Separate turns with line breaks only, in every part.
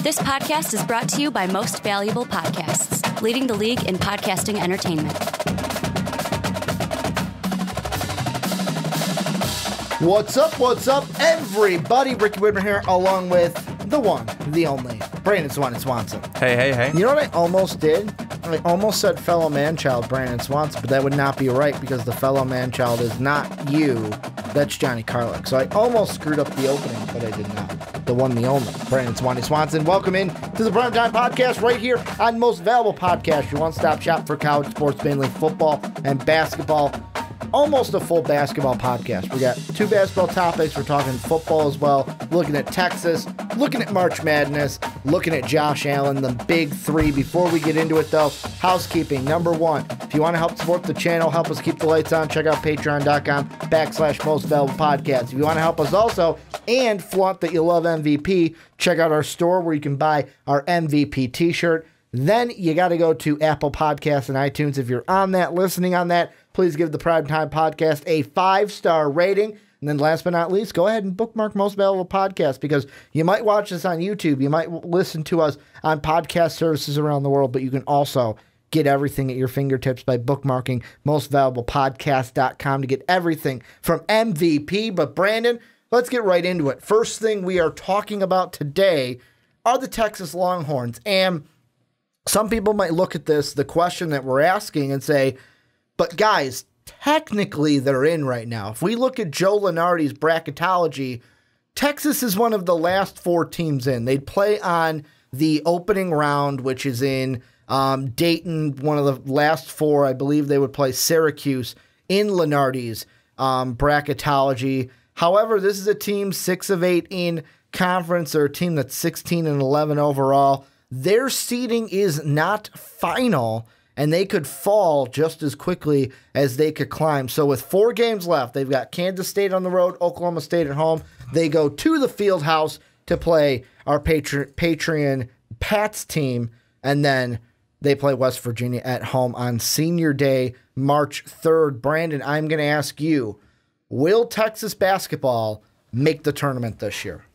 This podcast is brought to you by Most Valuable Podcasts, leading the league in podcasting entertainment.
What's up, everybody? Ricky Widmer here, along with the one, the only, Brandon Swanson.
Hey.
You know what I almost did? I almost said fellow man-child Brandon Swanson, but that would not be right because the fellow man-child is not you. That's Johnny Carlick. So I almost screwed up the opening, but I did not. The one, the only, Brandon Swanson. Welcome in to the Primetime Podcast right here on Most Valuable Podcast, your one-stop shop for college sports, mainly football and basketball. Almost a full basketball podcast. We got two basketball topics. We're talking football as well, looking at Texas, looking at March Madness, looking at Josh Allen, the big three. Before we get into it, though, housekeeping. Number one, if you want to help support the channel, help us keep the lights on, check out patreon.com/Most Valuable Podcast. If you want to help us also and flaunt that you love MVP, check out our store where you can buy our MVP t-shirt. Then you got to go to Apple Podcasts and iTunes. If you're on that, listening on that, please give the Primetime Podcast a 5-star rating. And then last but not least, go ahead and bookmark Most Valuable Podcast because you might watch this on YouTube. You might listen to us on podcast services around the world, but you can also get everything at your fingertips by bookmarking mostvaluablepodcast.com to get everything from MVP. But Brandon, let's get right into it. First thing we are talking about today are the Texas Longhorns. And some people might look at this, the question that we're asking, and say, but guys, technically they're in right now. If we look at Joe Lunardi's bracketology, Texas is one of the last 4 teams in. They'd play on the opening round, which is in Dayton, one of the last 4. I believe they would play Syracuse in Lunardi's bracketology. However, this is a team 6 of 8 in conference. They're a team that's 16 and 11 overall. Their seeding is not final, and they could fall just as quickly as they could climb. So with 4 games left, they've got Kansas State on the road, Oklahoma State at home. They go to the field house to play our Patreon Pats team, and then they play West Virginia at home on Senior Day, March 3rd. Brandon, I'm going to ask you, will Texas basketball make the tournament this year?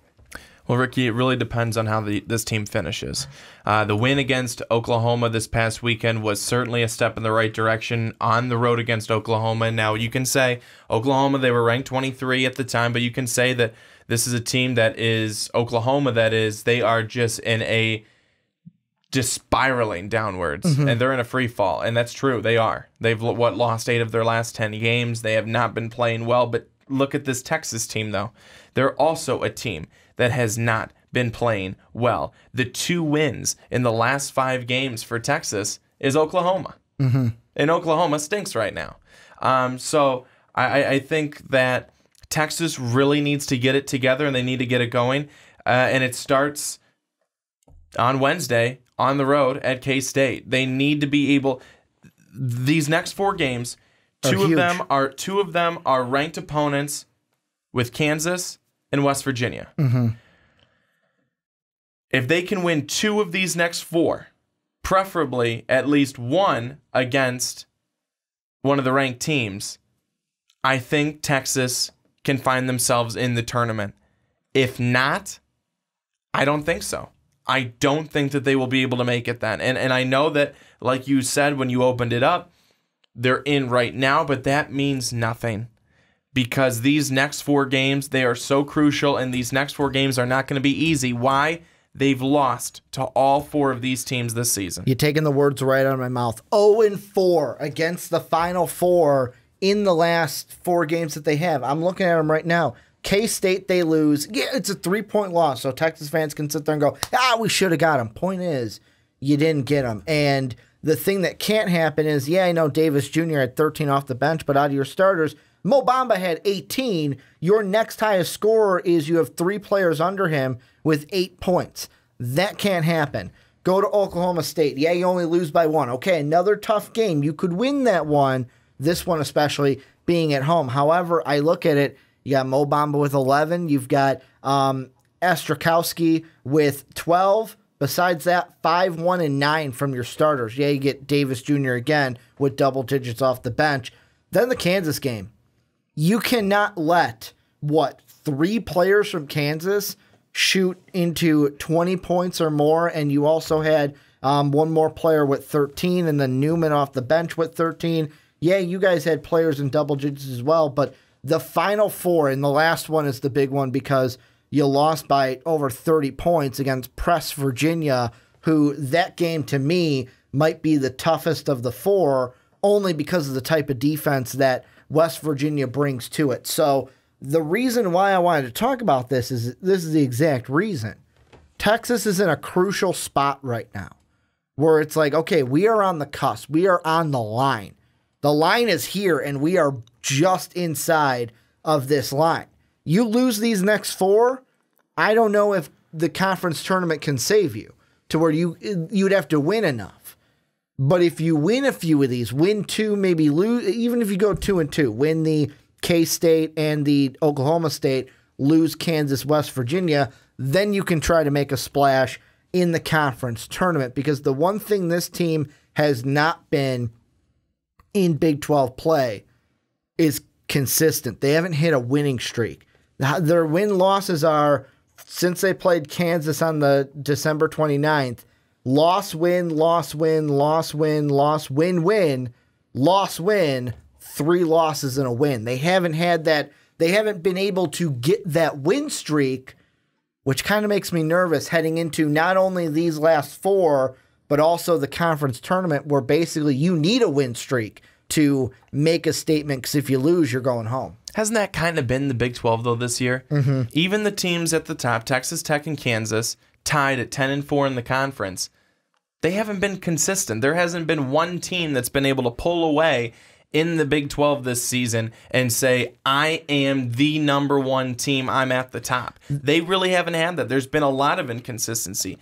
Well, Ricky, it really depends on how this team finishes. The win against Oklahoma this past weekend was certainly a step in the right direction on the road against Oklahoma. Now, you can say Oklahoma, they were ranked 23 at the time, but you can say that this is a team that is Oklahoma, that is, they are just spiraling downwards, and they're in a free fall, and that's true. They are. They've lost 8 of their last 10 games. They have not been playing well, but look at this Texas team, though. They're also a team that has not been playing well. The 2 wins in the last 5 games for Texas is Oklahoma. And Oklahoma stinks right now. So I think that Texas really needs to get it together, and they need to get it going. And it starts on Wednesday on the road at K-State. They need to be able... These next 4 games, two of them are ranked opponents with Kansas and West Virginia. If they can win 2 of these next 4, preferably at least 1 against one of the ranked teams, I think Texas can find themselves in the tournament. If not, I don't think so. I don't think that they will be able to make it then. And I know that, like you said when you opened it up, they're in right now, but that means nothing. Because these next 4 games, they are so crucial, and these next 4 games are not going to be easy. Why? They've lost to all 4 of these teams this season.
You're taking the words right out of my mouth. 0-4 against the Final 4 in the last 4 games that they have. I'm looking at them right now. K-State, they lose. Yeah, it's a 3-point loss, so Texas fans can sit there and go, we should have got them. Point is, you didn't get them. And the thing that can't happen is, I know Davis Jr. had 13 off the bench, but out of your starters, Mo Bamba had 18. Your next highest scorer is you have 3 players under him with 8 points. That can't happen. Go to Oklahoma State. You only lose by 1. Okay, another tough game. You could win that one, this one especially, being at home. However, I look at it, you got Mo Bamba with 11. You've got Ostrakowski with 12. Besides that, 5, 1, and 9 from your starters. You get Davis Jr. again with double digits off the bench. Then the Kansas game. You cannot let, 3 players from Kansas shoot into 20 points or more, and you also had one more player with 13, and then Newman off the bench with 13. Yeah, you guys had players in double digits as well, but the final four, and the last one is the big one because you lost by over 30 points against Press Virginia, who that game to me might be the toughest of the four, only because of the type of defense that West Virginia brings to it. So the reason why I wanted to talk about this is the exact reason. Texas is in a crucial spot right now where it's like, okay, we are on the cusp. We are on the line. The line is here, and we are just inside of this line. You lose these next four, I don't know if the conference tournament can save you to where you'd have to win enough. But if you win a few of these, win two, maybe lose, even if you go 2-2, win the K-State and the Oklahoma State, lose Kansas, West Virginia, then you can try to make a splash in the conference tournament, because the one thing this team has not been in Big 12 play is consistent. They haven't hit a winning streak. Their win-losses are, since they played Kansas on the December 29th, loss, win, loss, win, loss, win, loss, win, win, loss, win, 3 losses and a win. They haven't had that. They haven't been able to get that win streak, which kind of makes me nervous heading into not only these last 4, but also the conference tournament, where basically you need a win streak to make a statement, because if you lose, you're going home.
Hasn't that kind of been the Big 12, though, this year? Mm-hmm. Even the teams at the top, Texas Tech and Kansas, tied at 10-4 in the conference, they haven't been consistent. There hasn't been one team that's been able to pull away in the Big 12 this season and say, I am the number one team, I'm at the top. They really haven't had that. There's been a lot of inconsistency.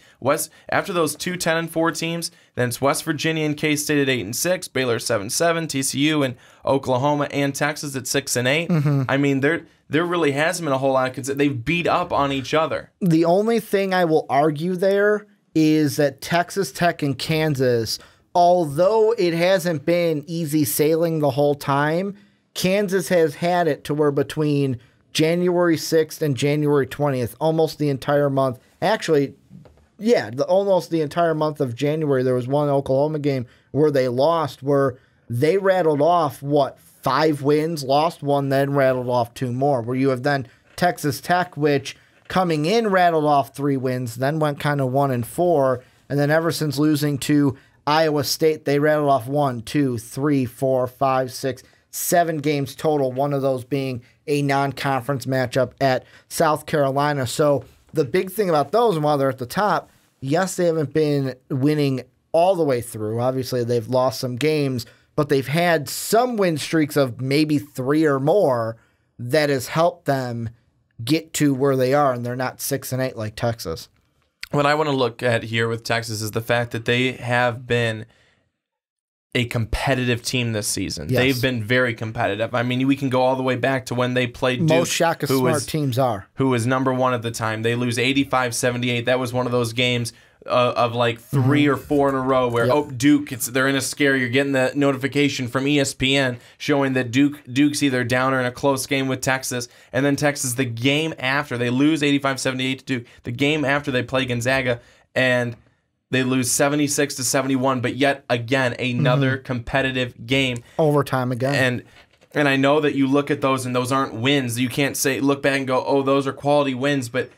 After those 2 10-4 teams, then it's West Virginia and K-State at 8-6, Baylor 7-7, TCU and Oklahoma and Texas at 6-8. Mm-hmm. I mean, there really hasn't been a whole lot of consistency. They've beat up on each other.
The only thing I will argue there is that Texas Tech and Kansas, although it hasn't been easy sailing the whole time, Kansas has had it to where between January 6th and January 20th, almost the entire month, actually, yeah, almost the entire month of January, there was one Oklahoma game where they lost, where they rattled off, 5 wins, lost 1, then rattled off 2 more, where you have then Texas Tech, which coming in rattled off 3 wins, then went kind of 1-4, and then ever since losing to Iowa State, they rattled off 1, 2, 3, 4, 5, 6, 7 games total, one of those being a non-conference matchup at South Carolina. So the big thing about those, and while they're at the top, yes, they haven't been winning all the way through. Obviously, they've lost some games, but they've had some win streaks of maybe 3 or more that has helped them get to where they are, and they're not 6-8 like Texas.
What I want to look at here with Texas is the fact that they have been a competitive team this season. Yes. They've been very competitive. I mean, we can go all the way back to when they played Duke.
Most Shaka Smart teams are.
Who was number 1 at the time. They lose 85-78. That was one of those games of like 3 or 4 in a row where, Duke, they're in a scare. You're getting the notification from ESPN showing that Duke's either down or in a close game with Texas. And then Texas, the game after, they lose 85-78 to Duke. The game after, they play Gonzaga, and they lose 76-71, but yet again, another competitive game.
Overtime again.
And I know that you look at those and those aren't wins. You can't look back and go, oh, those are quality wins, but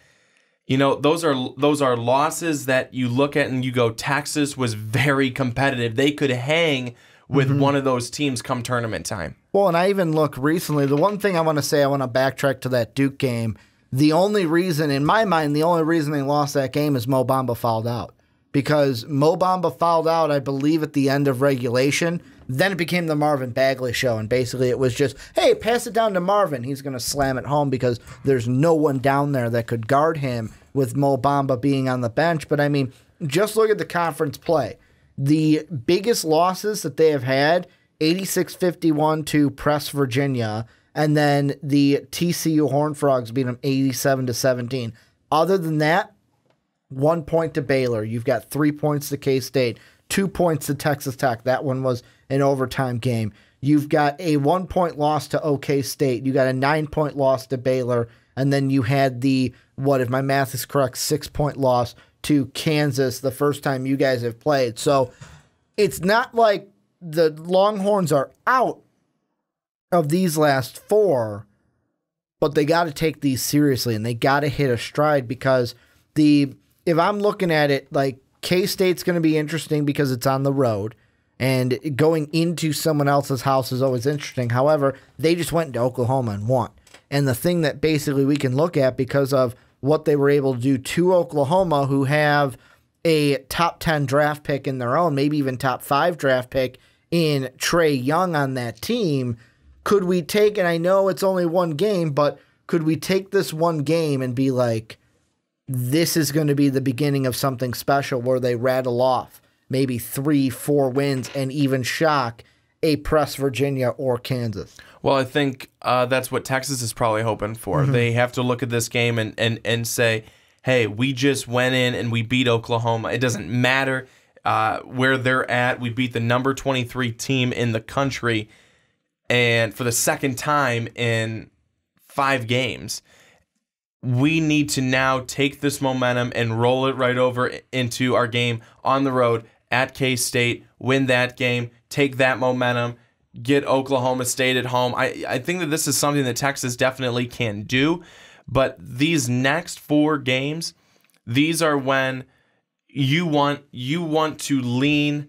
you know, those are losses that you look at and you go, Texas was very competitive. They could hang with one of those teams come tournament time.
Well, and I even look recently, the one thing I want to say, I want to backtrack to that Duke game. The only reason, in my mind, the only reason they lost that game is Mo Bamba fouled out. Because Mo Bamba fouled out, I believe, at the end of regulation. Then it became the Marvin Bagley show, and basically it was just, hey, pass it down to Marvin. He's going to slam it home because there's no one down there that could guard him with Mo Bamba being on the bench. But, I mean, just look at the conference play. The biggest losses that they have had, 86-51 to Press Virginia, and then the TCU Horned Frogs beat them 87-17. Other than that, 1 point to Baylor. You've got 3 points to K-State, 2 points to Texas Tech. That one was an overtime game. You've got a 1 point loss to OK State. You got a 9 point loss to Baylor, And then you had the, if my math is correct, 6-point loss to Kansas the first time you guys have played. So it's not like the Longhorns are out of these last 4, but they got to take these seriously and they got to hit a stride because if I'm looking at it, like K-State's going to be interesting because it's on the road and going into someone else's house is always interesting. However, they just went to Oklahoma and won. And the thing that basically we can look at because of what they were able to do to Oklahoma, who have a top 10 draft pick in their own, maybe even top 5 draft pick in Trae Young on that team, could we take, and I know it's only one game, but could we take this one game and be like, this is going to be the beginning of something special where they rattle off maybe 3-4 wins and even shock a press Virginia or Kansas?
Well, I think that's what Texas is probably hoping for. Mm-hmm. They have to look at this game and say, hey, we just went in and we beat Oklahoma. It doesn't matter where they're at. We beat the number 23 team in the country, and for the second time in 5 games. We need to now take this momentum and roll it right over into our game on the road at K-State, win that game, take that momentum, get Oklahoma State at home. I think that this is something that Texas definitely can do, but these next 4 games, these are when you want to lean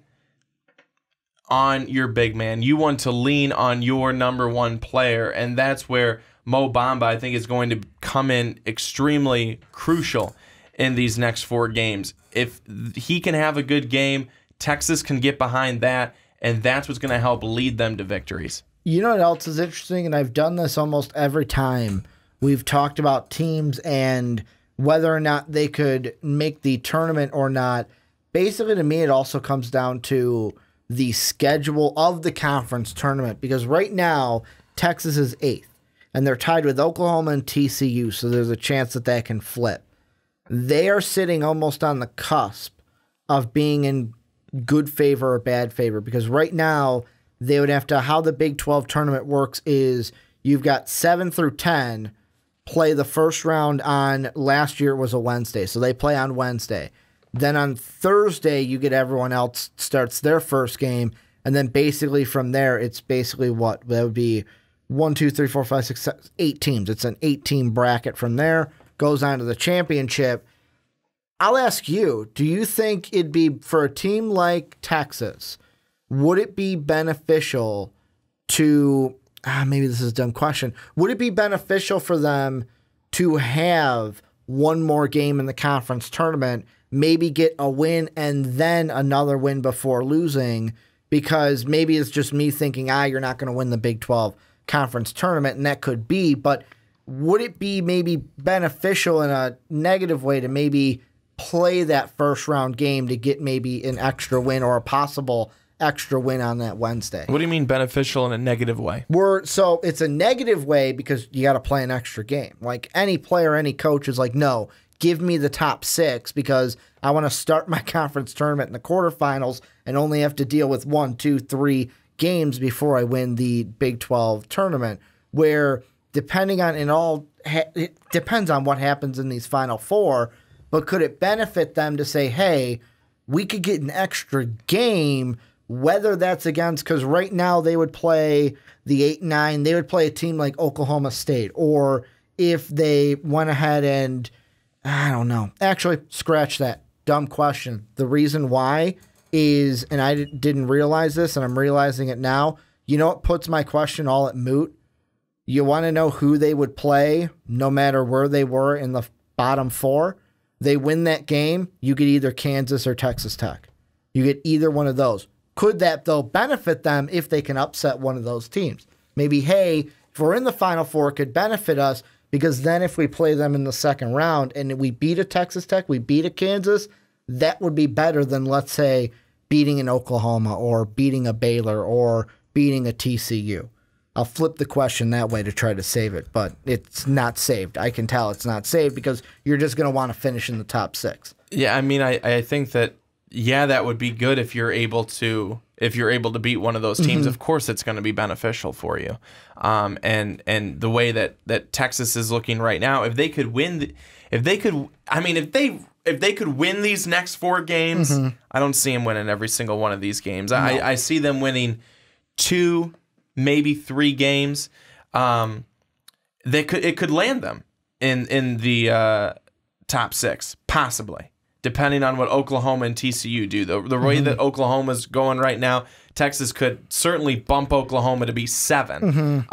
on your big man. You want to lean on your number 1 player, and that's where Mo Bamba, I think, is going to come in extremely crucial in these next 4 games. If he can have a good game, Texas can get behind that, and that's what's going to help lead them to victories.
You know what else is interesting? And I've done this almost every time we've talked about teams and whether or not they could make the tournament or not. Basically, to me, it also comes down to the schedule of the conference tournament, because right now, Texas is 8th. And they're tied with Oklahoma and TCU, so there's a chance that that can flip. They are sitting almost on the cusp of being in good favor or bad favor, because right now they would have to, how the Big 12 tournament works is you've got 7 through 10 play the first round on, last year it was a Wednesday, so they play on Wednesday. Then on Thursday, you get everyone else starts their first game, and then basically from there, it's basically what? That would be 1, 2, 3, 4, 5, 6, 7, 8 teams. It's an 8-team bracket from there. Goes on to the championship. I'll ask you, do you think it'd be, for a team like Texas, would it be beneficial to, maybe this is a dumb question, would it be beneficial for them to have one more game in the conference tournament, maybe get a win and then another win before losing? Because maybe it's just me thinking, you're not going to win the Big 12 conference tournament, and that could be, but would it be maybe beneficial in a negative way to maybe play that first round game to get maybe an extra win or a possible extra win on that Wednesday?
What do you mean beneficial in a negative way?
So it's a negative way because you got to play an extra game. Like any player, any coach is like, no, give me the top 6 because I want to start my conference tournament in the quarterfinals and only have to deal with 1, 2, 3 games before I win the Big 12 tournament, where depending on, it depends on what happens in these Final 4, but could it benefit them to say, hey, we could get an extra game, whether that's against, because right now they would play the 8-9, they would play a team like Oklahoma State, or if they went ahead and, I don't know, actually, scratch that, dumb question. The reason why is, and I didn't realize this, and I'm realizing it now, you know what puts my question all at moot? You want to know who they would play no matter where they were in the bottom 4? They win that game, you get either Kansas or Texas Tech. You get either one of those. Could that, though, benefit them if they can upset one of those teams? Maybe, hey, if we're in the Final 4, it could benefit us, because then if we play them in the second round and we beat a Texas Tech, we beat a Kansas, that would be better than, let's say, beating an Oklahoma or beating a Baylor or beating a TCU. I'll flip the question that way to try to save it, but it's not saved. I can tell it's not saved because you're just going to want to finish in the top 6.
Yeah, I mean, I think that yeah, that would be good if you're able to beat one of those teams. Of course, it's going to be beneficial for you. And the way that Texas is looking right now, if they could win these next 4 games, I don't see them winning every single one of these games. No. I see them winning 2, maybe 3 games. It could land them in the top 6, possibly, depending on what Oklahoma and TCU do. The way that Oklahoma's going right now, Texas could certainly bump Oklahoma to be 7.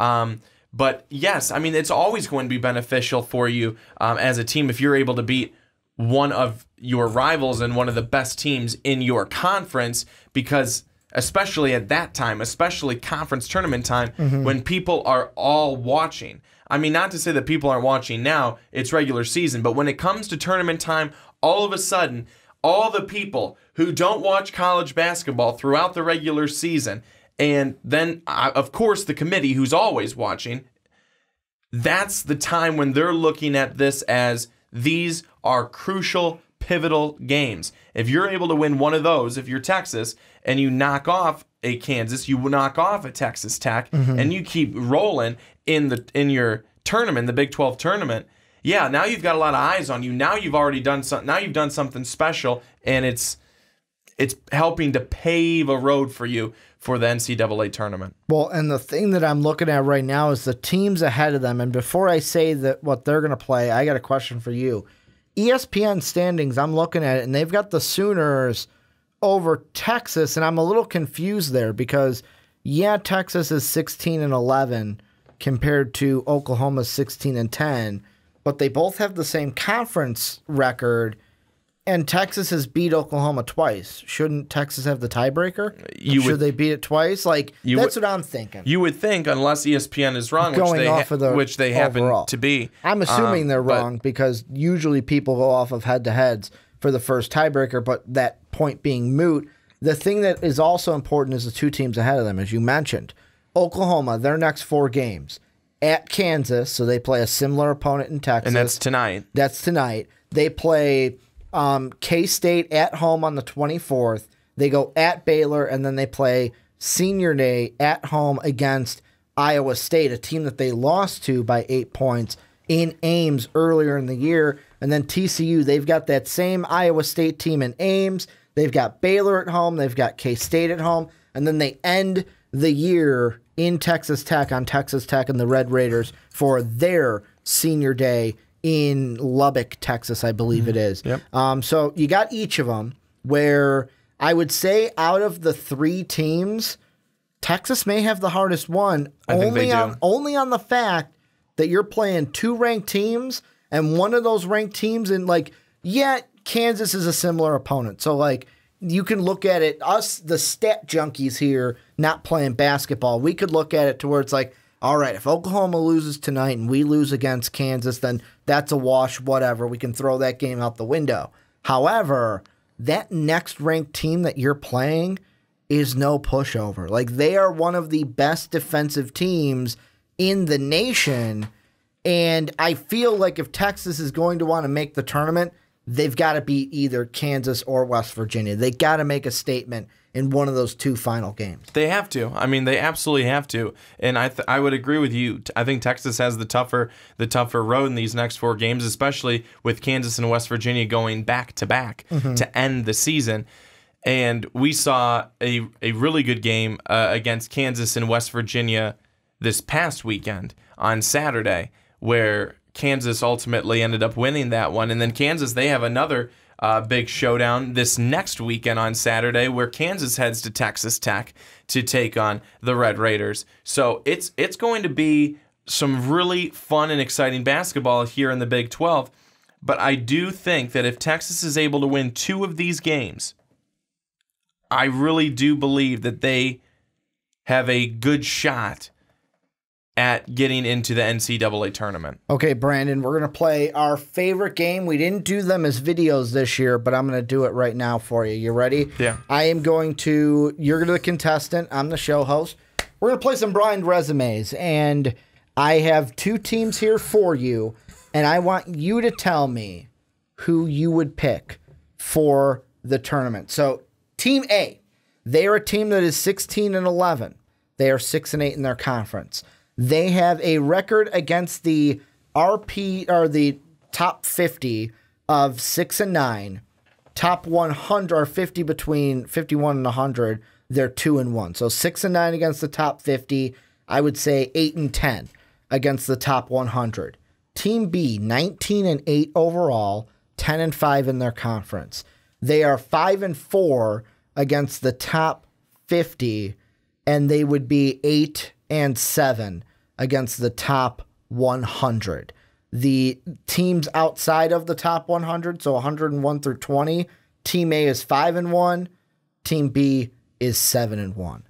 But yes, I mean, it's always going to be beneficial for you as a team if you're able to beat one of your rivals and one of the best teams in your conference, because especially at that time, especially conference tournament time, when people are all watching. I mean, not to say that people aren't watching now, it's regular season, but when it comes to tournament time, all of a sudden, all the people who don't watch college basketball throughout the regular season, and then, of course, the committee who's always watching, that's the time when they're looking at this as these are crucial, pivotal games. If you're able to win one of those, if you're Texas, and you knock off a Kansas, you knock off a Texas Tech, and you keep rolling in your tournament, the Big 12 tournament, yeah, now you've got a lot of eyes on you. Now you've already done something. Now you've done something special, and it's helping to pave a road for you for the NCAA tournament.
Well, and the thing that I'm looking at right now is the teams ahead of them. And before I say that what they're going to play, I got a question for you. ESPN standings, I'm looking at it, and they've got the Sooners over Texas, and I'm a little confused there because, yeah, Texas is 16-11 compared to Oklahoma's 16-10, but they both have the same conference record, and Texas has beat Oklahoma twice. Shouldn't Texas have the tiebreaker? Should they beat it twice? That's what I'm thinking.
You would think, unless ESPN is wrong, which they happen to be.
I'm assuming they're wrong because usually people go off of head-to-heads for the first tiebreaker, but that point being moot, the thing that is also important is the 2 teams ahead of them, as you mentioned. Oklahoma, their next 4 games. At Kansas, so they play a similar opponent in Texas.
And that's tonight.
They play K-State at home on the 24th. They go at Baylor, and then they play Senior Day at home against Iowa State, a team that they lost to by 8 points in Ames earlier in the year. And then TCU, they've got that same Iowa State team in Ames. They've got Baylor at home. They've got K-State at home. And then they end the year in Texas Tech on Texas Tech and the Red Raiders for their Senior Day in Lubbock, Texas, I believe it is.
Yep.
So you got each of them where I would say out of the 3 teams, Texas may have the hardest one.
I think they do.
Only on the fact that you're playing 2 ranked teams, and one of those ranked teams, and Kansas is a similar opponent. So you can look at it, us, the stat junkies here, not playing basketball, we could look at it to where it's like, all right, if Oklahoma loses tonight and we lose against Kansas, then that's a wash, whatever. We can throw that game out the window. However, that next ranked team that you're playing is no pushover. They are one of the best defensive teams in the nation, and I feel like if Texas is going to want to make the tournament, they've got to beat either Kansas or West Virginia. They got to make a statement in one of those 2 final games.
They have to. I mean, they absolutely have to. And I would agree with you. I think Texas has the tougher road in these next 4 games, especially with Kansas and West Virginia going back to back to end the season. And we saw a really good game against Kansas and West Virginia this past weekend on Saturday, where Kansas ultimately ended up winning that one. And then Kansas, they have another big showdown this next weekend on Saturday, where Kansas heads to Texas Tech to take on the Red Raiders. So it's going to be some really fun and exciting basketball here in the Big 12. But I do think that if Texas is able to win 2 of these games, I really do believe that they have a good shot at getting into the NCAA tournament.
Okay, Brandon, we're going to play our favorite game. We didn't do them as videos this year, but I'm going to do it right now for you. You ready?
Yeah.
You're the contestant. I'm the show host. We're going to play some blind resumes, and I have 2 teams here for you, and I want you to tell me who you would pick for the tournament. So Team A, they are a team that is 16-11. They are 6-8 in their conference. They have a record against the RP or the top 50 of 6-9. Top 100 or 50 between 51 and 100, they're 2-1. So 6-9 against the top 50. I would say 8-10 against the top 100. Team B, 19-8 overall, 10-5 in their conference. They are 5-4 against the top 50, and they would be 8-7 against the top 100. The teams outside of the top 100, so 101 through 20, Team A is 5-1, Team B is 7-1.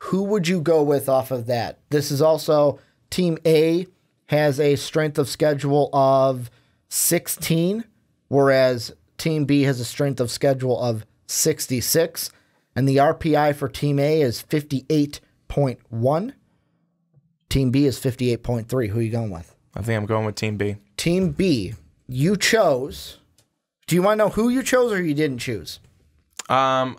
Who would you go with off of that? This is also Team A has a strength of schedule of 16, whereas Team B has a strength of schedule of 66, and the RPI for Team A is 58.1. Team B is 58.3. Who are you going with?
I think I'm going with Team B.
Team B, you chose. Do you want to know who you chose or you didn't choose?
I'm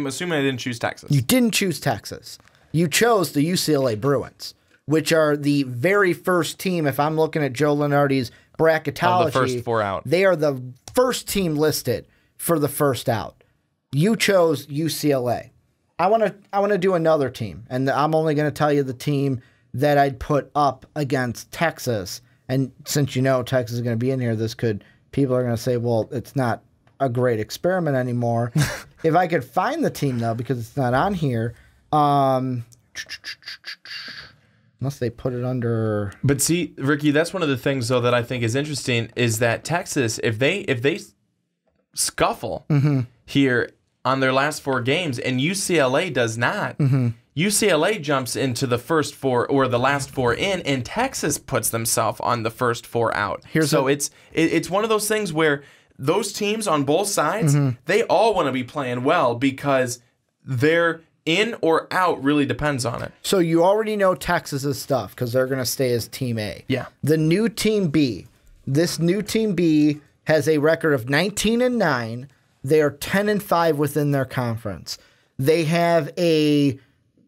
assuming I didn't choose Texas.
You didn't choose Texas. You chose the UCLA Bruins, which are the very first team. If I'm looking at Joe Lenardi's bracketology,
of the first four out.
They are the first team listed for the first out. You chose UCLA. I want to do another team, and I'm only going to tell you the team that I'd put up against Texas. And since you know Texas is going to be in here, people are going to say, well, it's not a great experiment anymore. If I could find the team, though, because it's not on here, unless they put it under.
But see, Ricky, that's one of the things, though, that I think is interesting is that Texas, if they scuffle here on their last four games and UCLA does not, UCLA jumps into the first four or the last four in, and Texas puts themselves on the first four out. It's one of those things where those teams on both sides, they all want to be playing well because their in or out really depends on it.
So you already know Texas's stuff because they're going to stay as Team A.
Yeah.
The new Team B, this new Team B has a record of 19-9. They are 10-5 within their conference. They have a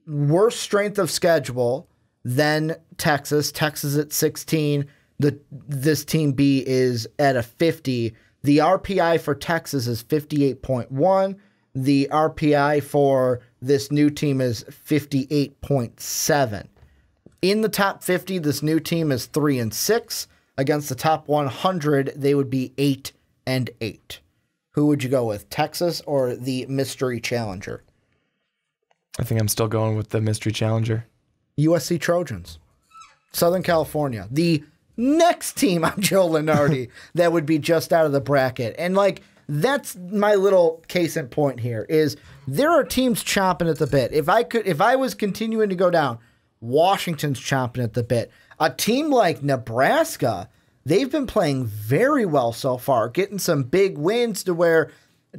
worse strength of schedule than Texas. Texas at 16. This Team B is at a 50. The RPI for Texas is 58.1. The RPI for this new team is 58.7. In the top 50, this new team is 3-6. Against the top 100, they would be 8-8. Who would you go with, Texas or the mystery challenger?
I think I'm still going with the mystery challenger.
USC Trojans. Southern California. The next team on Joe Lenardi that would be just out of the bracket. And that's my little case in point here is there are teams chomping at the bit. If I was continuing to go down, Washington's chomping at the bit. A team like Nebraska, they've been playing very well so far, getting some big wins to where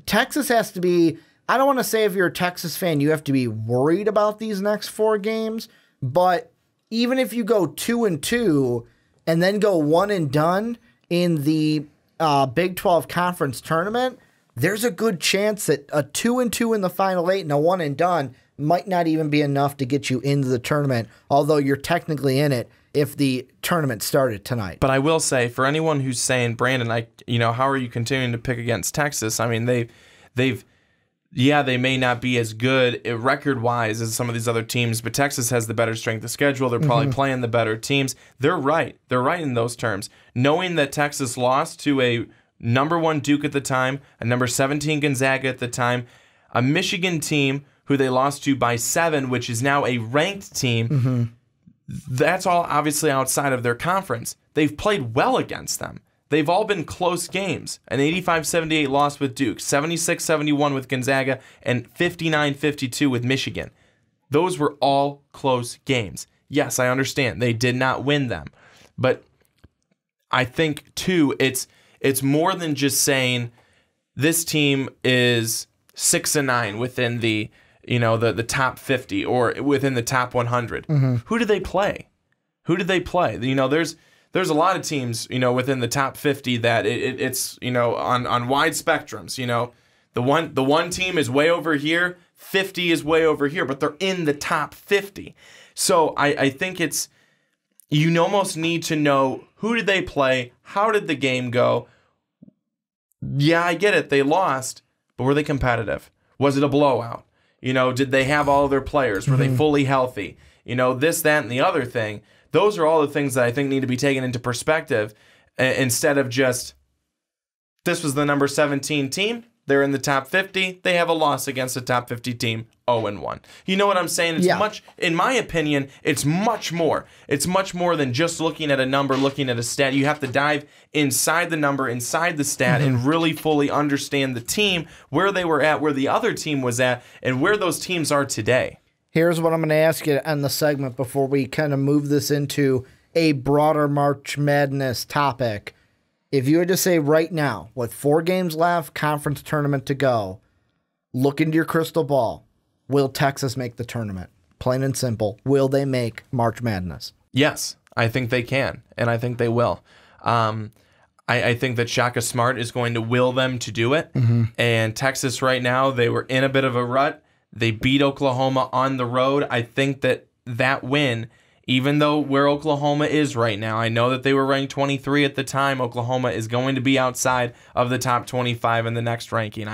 Texas has to be. I don't want to say if you're a Texas fan, you have to be worried about these next four games, but even if you go 2-2 and then go one and done in the Big 12 Conference tournament, there's a good chance that a 2-2 in the Final Eight and a one and done might not even be enough to get you into the tournament, although you're technically in it if the tournament started tonight.
But I will say, for anyone who's saying, Brandon, how are you continuing to pick against Texas? I mean, they may not be as good record-wise as some of these other teams, but Texas has the better strength of schedule. They're probably playing the better teams. They're right. They're right in those terms. Knowing that Texas lost to a number 1 Duke at the time, a number 17 Gonzaga at the time, a Michigan team who they lost to by 7, which is now a ranked team, that's all obviously outside of their conference. They've played well against them. They've all been close games. An 85-78 loss with Duke, 76-71 with Gonzaga, and 59-52 with Michigan. Those were all close games. Yes, I understand. They did not win them. But I think, too, it's more than just saying this team is 6-9 within the the top 50 or within the top 100. Who did they play? There's a lot of teams, within the top 50 that it's on wide spectrums. The one team is way over here, 50 is way over here, but they're in the top 50. So I think it's, you almost need to know, who did they play? How did the game go? Yeah, I get it. They lost, but were they competitive? Was it a blowout? Did they have all their players? Were they fully healthy? This, that, and the other thing. Those are all the things that I think need to be taken into perspective instead of just, this was the number 17 team. They're in the top 50. They have a loss against a top 50 team, 0-1. You know what I'm saying? It's much, in my opinion, it's much more. It's much more than just looking at a number, looking at a stat. You have to dive inside the number, inside the stat, and really fully understand the team, where they were at, where the other team was at, and where those teams are today.
Here's what I'm going to ask you to end the segment before we kind of move this into a broader March Madness topic. If you had to say right now, with 4 games left, conference tournament to go, look into your crystal ball. Will Texas make the tournament? Plain and simple. Will they make March Madness?
Yes, I think they can, and I think they will. I think that Shaka Smart is going to will them to do it. And Texas right now, they were in a bit of a rut. They beat Oklahoma on the road. I think that win, even though where Oklahoma is right now, I know that they were ranked 23 at the time. Oklahoma is going to be outside of the top 25 in the next ranking.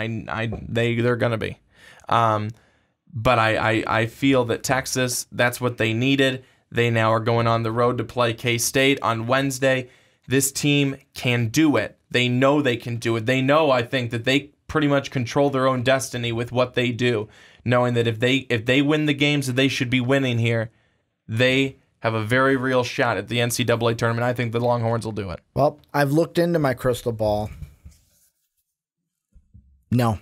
They're going to be. But I feel that Texas, that's what they needed. They now are going on the road to play K-State on Wednesday. This team can do it. They know they can do it. They know, I think, that they pretty much control their own destiny with what they do, knowing that if they win the games that they should be winning here, they have a very real shot at the NCAA tournament. I think the Longhorns will do it.
Well, I've looked into my crystal ball. No,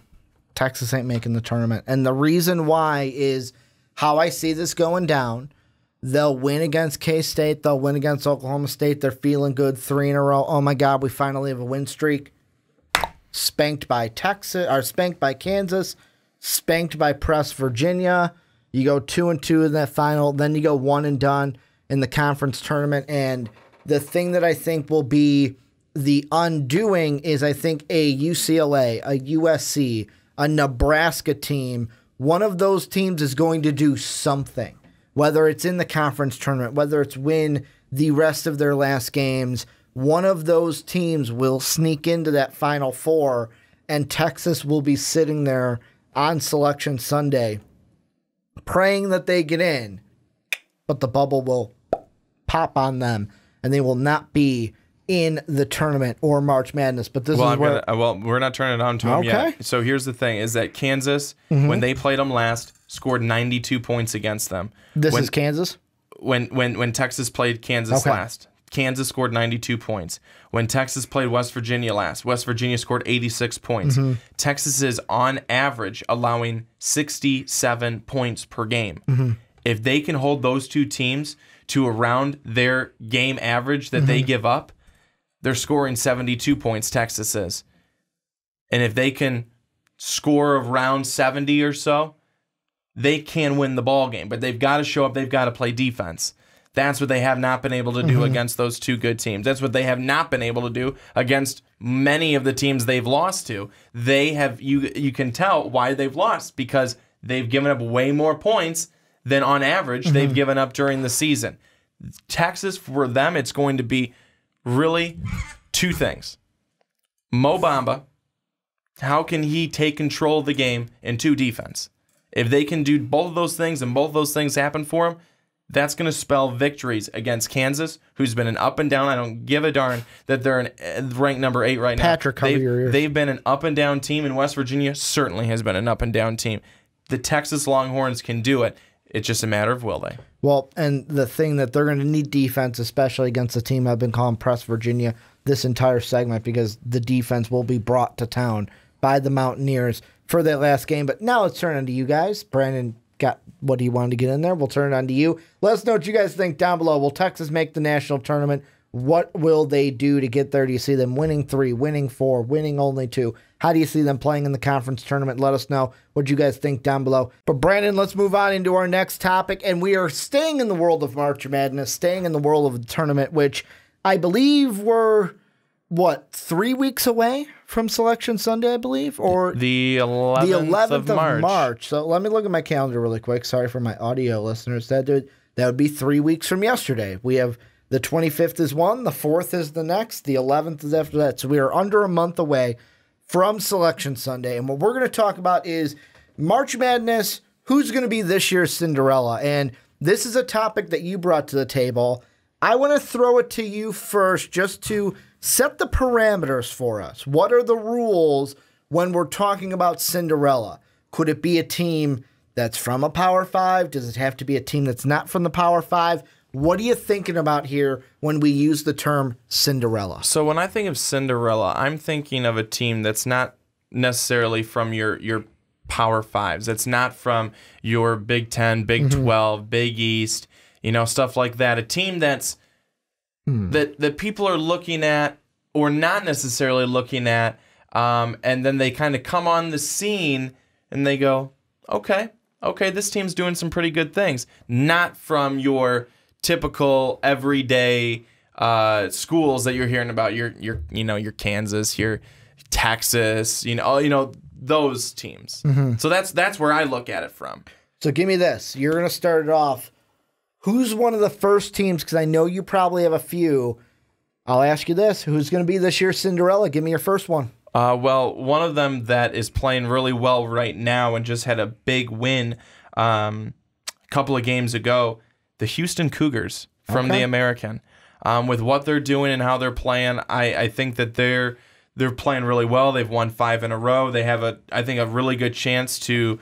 Texas ain't making the tournament. And the reason why is how I see this going down. They'll win against K-State. They'll win against Oklahoma State. They're feeling good, 3 in a row. Oh, my God, we finally have a win streak. Spanked by Texas, or spanked by Kansas, spanked by Virginia. You go 2-2 in that final. Then you go 1 and done in the conference tournament. And the thing that I think will be the undoing is, I think, a UCLA, a USC, a Nebraska team. One of those teams is going to do something, whether it's in the conference tournament, whether it's win the rest of their last games. One of those teams will sneak into that Final Four, and Texas will be sitting there on Selection Sunday praying that they get in, but the bubble will pop on them, and they will not be in the tournament or March Madness. But this is where...
we're not turning it on to them yet. So here's the thing, is that Kansas, when they played them last, scored 92 points against them.
This is Kansas?
When Texas played Kansas last. Kansas scored 92 points. When Texas played West Virginia last, West Virginia scored 86 points. Texas is on average allowing 67 points per game. If they can hold those two teams to around their game average that they give up, they're scoring 72 points, Texas is. And if they can score around 70 or so, they can win the ball game. But they've got to show up. They've got to play defense. That's what they have not been able to do against those two good teams. That's what they have not been able to do against many of the teams they've lost to. They have, you can tell why they've lost, because they've given up way more points than on average they've given up during the season. Texas, for them, it's going to be really two things. Mo Bamba, how can he take control of the game, and 2, defense. If they can do both of those things and both of those things happen for him, that's going to spell victories against Kansas, who's been an up and down. I don't give a darn that they're ranked number 8 right now.
Patrick, cover your ears.
They've been an up and down team, and West Virginia certainly has been an up and down team. The Texas Longhorns can do it. It's just a matter of will they.
Well, and the thing that they're going to need defense, especially against the team I've been calling Press Virginia this entire segment, because the defense will be brought to town by the Mountaineers for their last game. But now let's turn on to you guys. Brandon got what he wanted to get in there. We'll turn it on to you. Let us know what you guys think down below. Will Texas make the national tournament? What will they do to get there? Do you see them winning 3, winning 4, winning only 2? How do you see them playing in the conference tournament? Let us know what you guys think down below. But Brandon, let's move on into our next topic. And we are staying in the world of March Madness, staying in the world of the tournament, which I believe we're what, 3 weeks away from Selection Sunday, I believe? Or
the 11th of March.
So let me look at my calendar really quick. Sorry for my audio listeners. That would be 3 weeks from yesterday. We have the 25th is one, the 4th is the next, the 11th is after that. So we are under a month away from Selection Sunday. And what we're going to talk about is March Madness, who's going to be this year's Cinderella. And this is a topic that you brought to the table. I want to throw it to you first just to set the parameters for us. What are the rules when we're talking about Cinderella? Could it be a team that's from a Power 5? Does it have to be a team that's not from the Power 5? What are you thinking about here when we use the term Cinderella?
So when I think of Cinderella, I'm thinking of a team that's not necessarily from your Power 5s. It's not from your Big 10, Big 12, Big East, stuff like that. A team that's that people are looking at or not necessarily looking at, and then they kind of come on the scene and they go, okay, this team's doing some pretty good things. Not from your typical everyday schools that you're hearing about, your Kansas, your Texas, those teams. So that's where I look at it from.
So give me this. You're going to start it off. Who's one of the first teams? Because I know you probably have a few. I'll ask you this. Who's going to be this year's Cinderella? Give me your first one.
Well, one of them that is playing really well right now and just had a big win a couple of games ago, the Houston Cougars from the American. With what they're doing and how they're playing, I think that they're playing really well. They've won 5 in a row. They have I think a really good chance to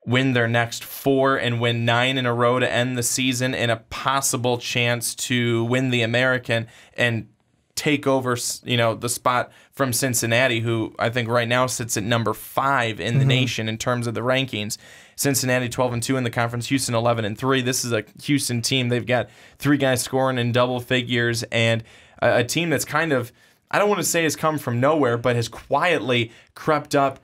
win their next 4 and win 9 in a row to end the season, and a possible chance to win the American and take over, the spot from Cincinnati, who I think right now sits at number 5 in the nation in terms of the rankings. Cincinnati 12-2 in the conference, Houston 11-3. This is a Houston team. They've got 3 guys scoring in double figures, and a team that's kind of, I don't want to say has come from nowhere, but has quietly crept up.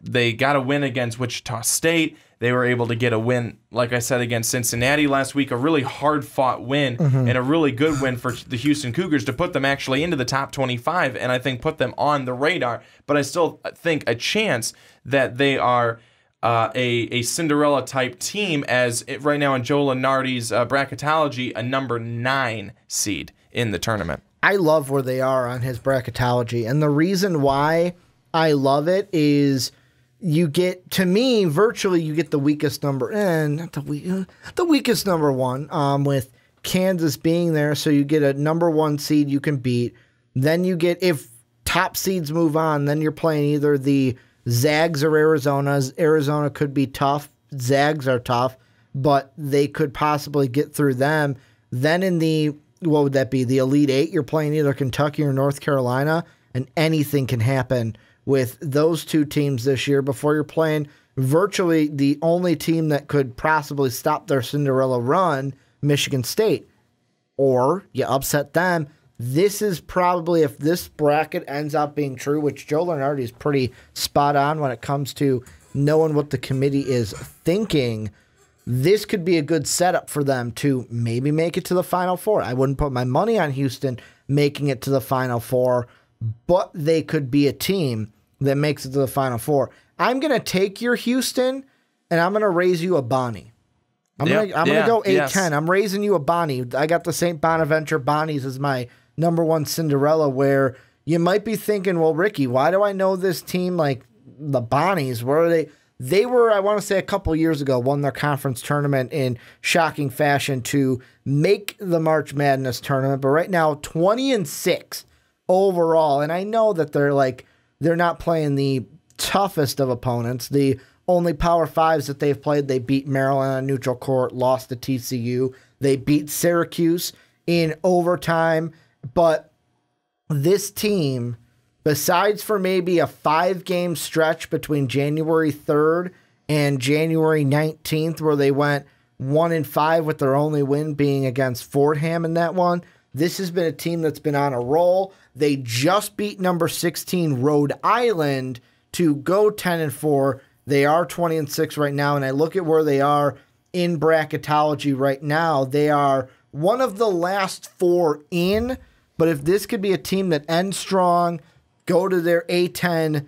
They got a win against Wichita State. They were able to get a win, like I said, against Cincinnati last week, a really hard-fought win and a really good win for the Houston Cougars to put them actually into the top 25 and I think put them on the radar. But I still think a chance that they are a Cinderella-type team right now in Joe Lunardi's bracketology, a number 9 seed in the tournament.
I love where they are on his bracketology. And the reason why I love it is you get, to me, virtually you get the weakest number the weakest number 1 with Kansas being there. So you get a number 1 seed you can beat. Then you get, if top seeds move on, then you're playing either the Zags or Arizona's. Arizona could be tough. Zags are tough, but they could possibly get through them. Then in the, what would that be? The Elite 8, you're playing either Kentucky or North Carolina, and anything can happen with those 2 teams this year before you're playing virtually the only team that could possibly stop their Cinderella run, Michigan State. Or you upset them. This is probably, if this bracket ends up being true, which Joe Lunardi is pretty spot on when it comes to knowing what the committee is thinking, this could be a good setup for them to maybe make it to the Final Four. I wouldn't put my money on Houston making it to the Final Four, but they could be a team that makes it to the Final Four. I'm going to take your Houston, and I'm going to raise you a Bonnie. I'm going to go 8-10. Yes. I'm raising you a Bonnie. I got the St. Bonaventure Bonnies as my number 1 Cinderella, where you might be thinking, well, Ricky, why do I know this team like the Bonnies? Where are they? They were, I want to say a couple years ago, won their conference tournament in shocking fashion to make the March Madness tournament. But right now, 20-6 overall. And I know that they're not playing the toughest of opponents. The only Power 5s that they've played, they beat Maryland on neutral court, lost to TCU. They beat Syracuse in overtime. But this team, besides for maybe a 5-game stretch between January 3rd and January 19th, where they went 1-5 with their only win being against Fordham in that one, this has been a team that's been on a roll. They just beat number 16 Rhode Island to go 10-4. They are 20-6 right now, and I look at where they are in bracketology right now. They are one of the last 4 in, But if this could be a team that ends strong, go to their A10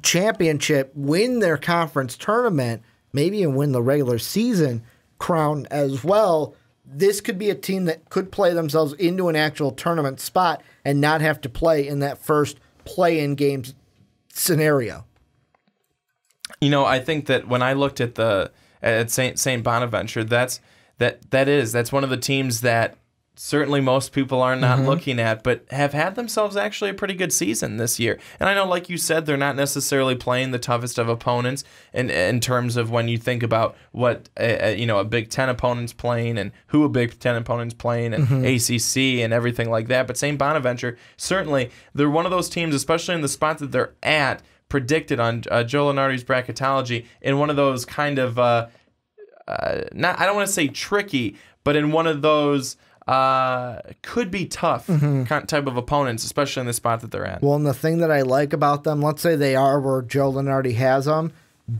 championship, win their conference tournament, maybe even win the regular season crown as well, this could be a team that could play themselves into an actual tournament spot and not have to play in that first play-in games scenario.
You know, I think that when I looked at St. Bonaventure, that's one of the teams that certainly most people are not looking at, but have had themselves actually a pretty good season this year. And I know, like you said, they're not necessarily playing the toughest of opponents in terms of when you think about what a Big Ten opponent's playing and who a Big Ten opponent's playing and ACC and everything like that. But St. Bonaventure, certainly, they're one of those teams, especially in the spot that they're at, predicted on Joe Lunardi's bracketology in one of those kind of, I don't want to say tricky, but in one of those could be tough type of opponents, especially in the spot that they're at.
Well, and the thing that I like about them, let's say they are where Joe Lunardi has them,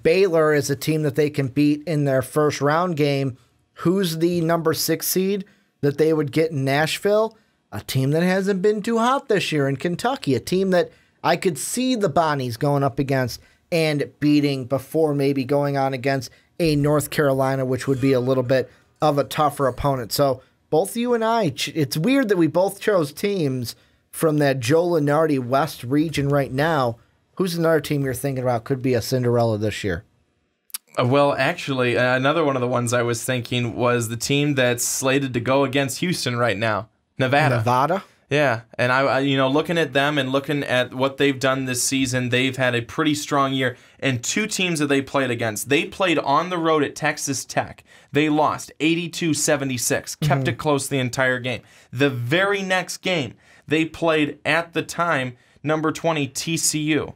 Baylor is a team that they can beat in their first round game. Who's the number 6 seed that they would get in Nashville? A team that hasn't been too hot this year in Kentucky, a team that I could see the Bonnies going up against and beating before maybe going on against a North Carolina, which would be a little bit of a tougher opponent. So both you and I, it's weird that we both chose teams from that Joe Lunardi West region right now. Who's another team you're thinking about could be a Cinderella this year?
Well, actually, another one of the ones I was thinking was the team that's slated to go against Houston right now, Nevada.
Nevada?
Yeah, and I looking at them and looking at what they've done this season, they've had a pretty strong year. And 2 teams that they played against, they played on the road at Texas Tech. They lost 82-76, kept it close the entire game. The very next game, they played at the time number 20 TCU.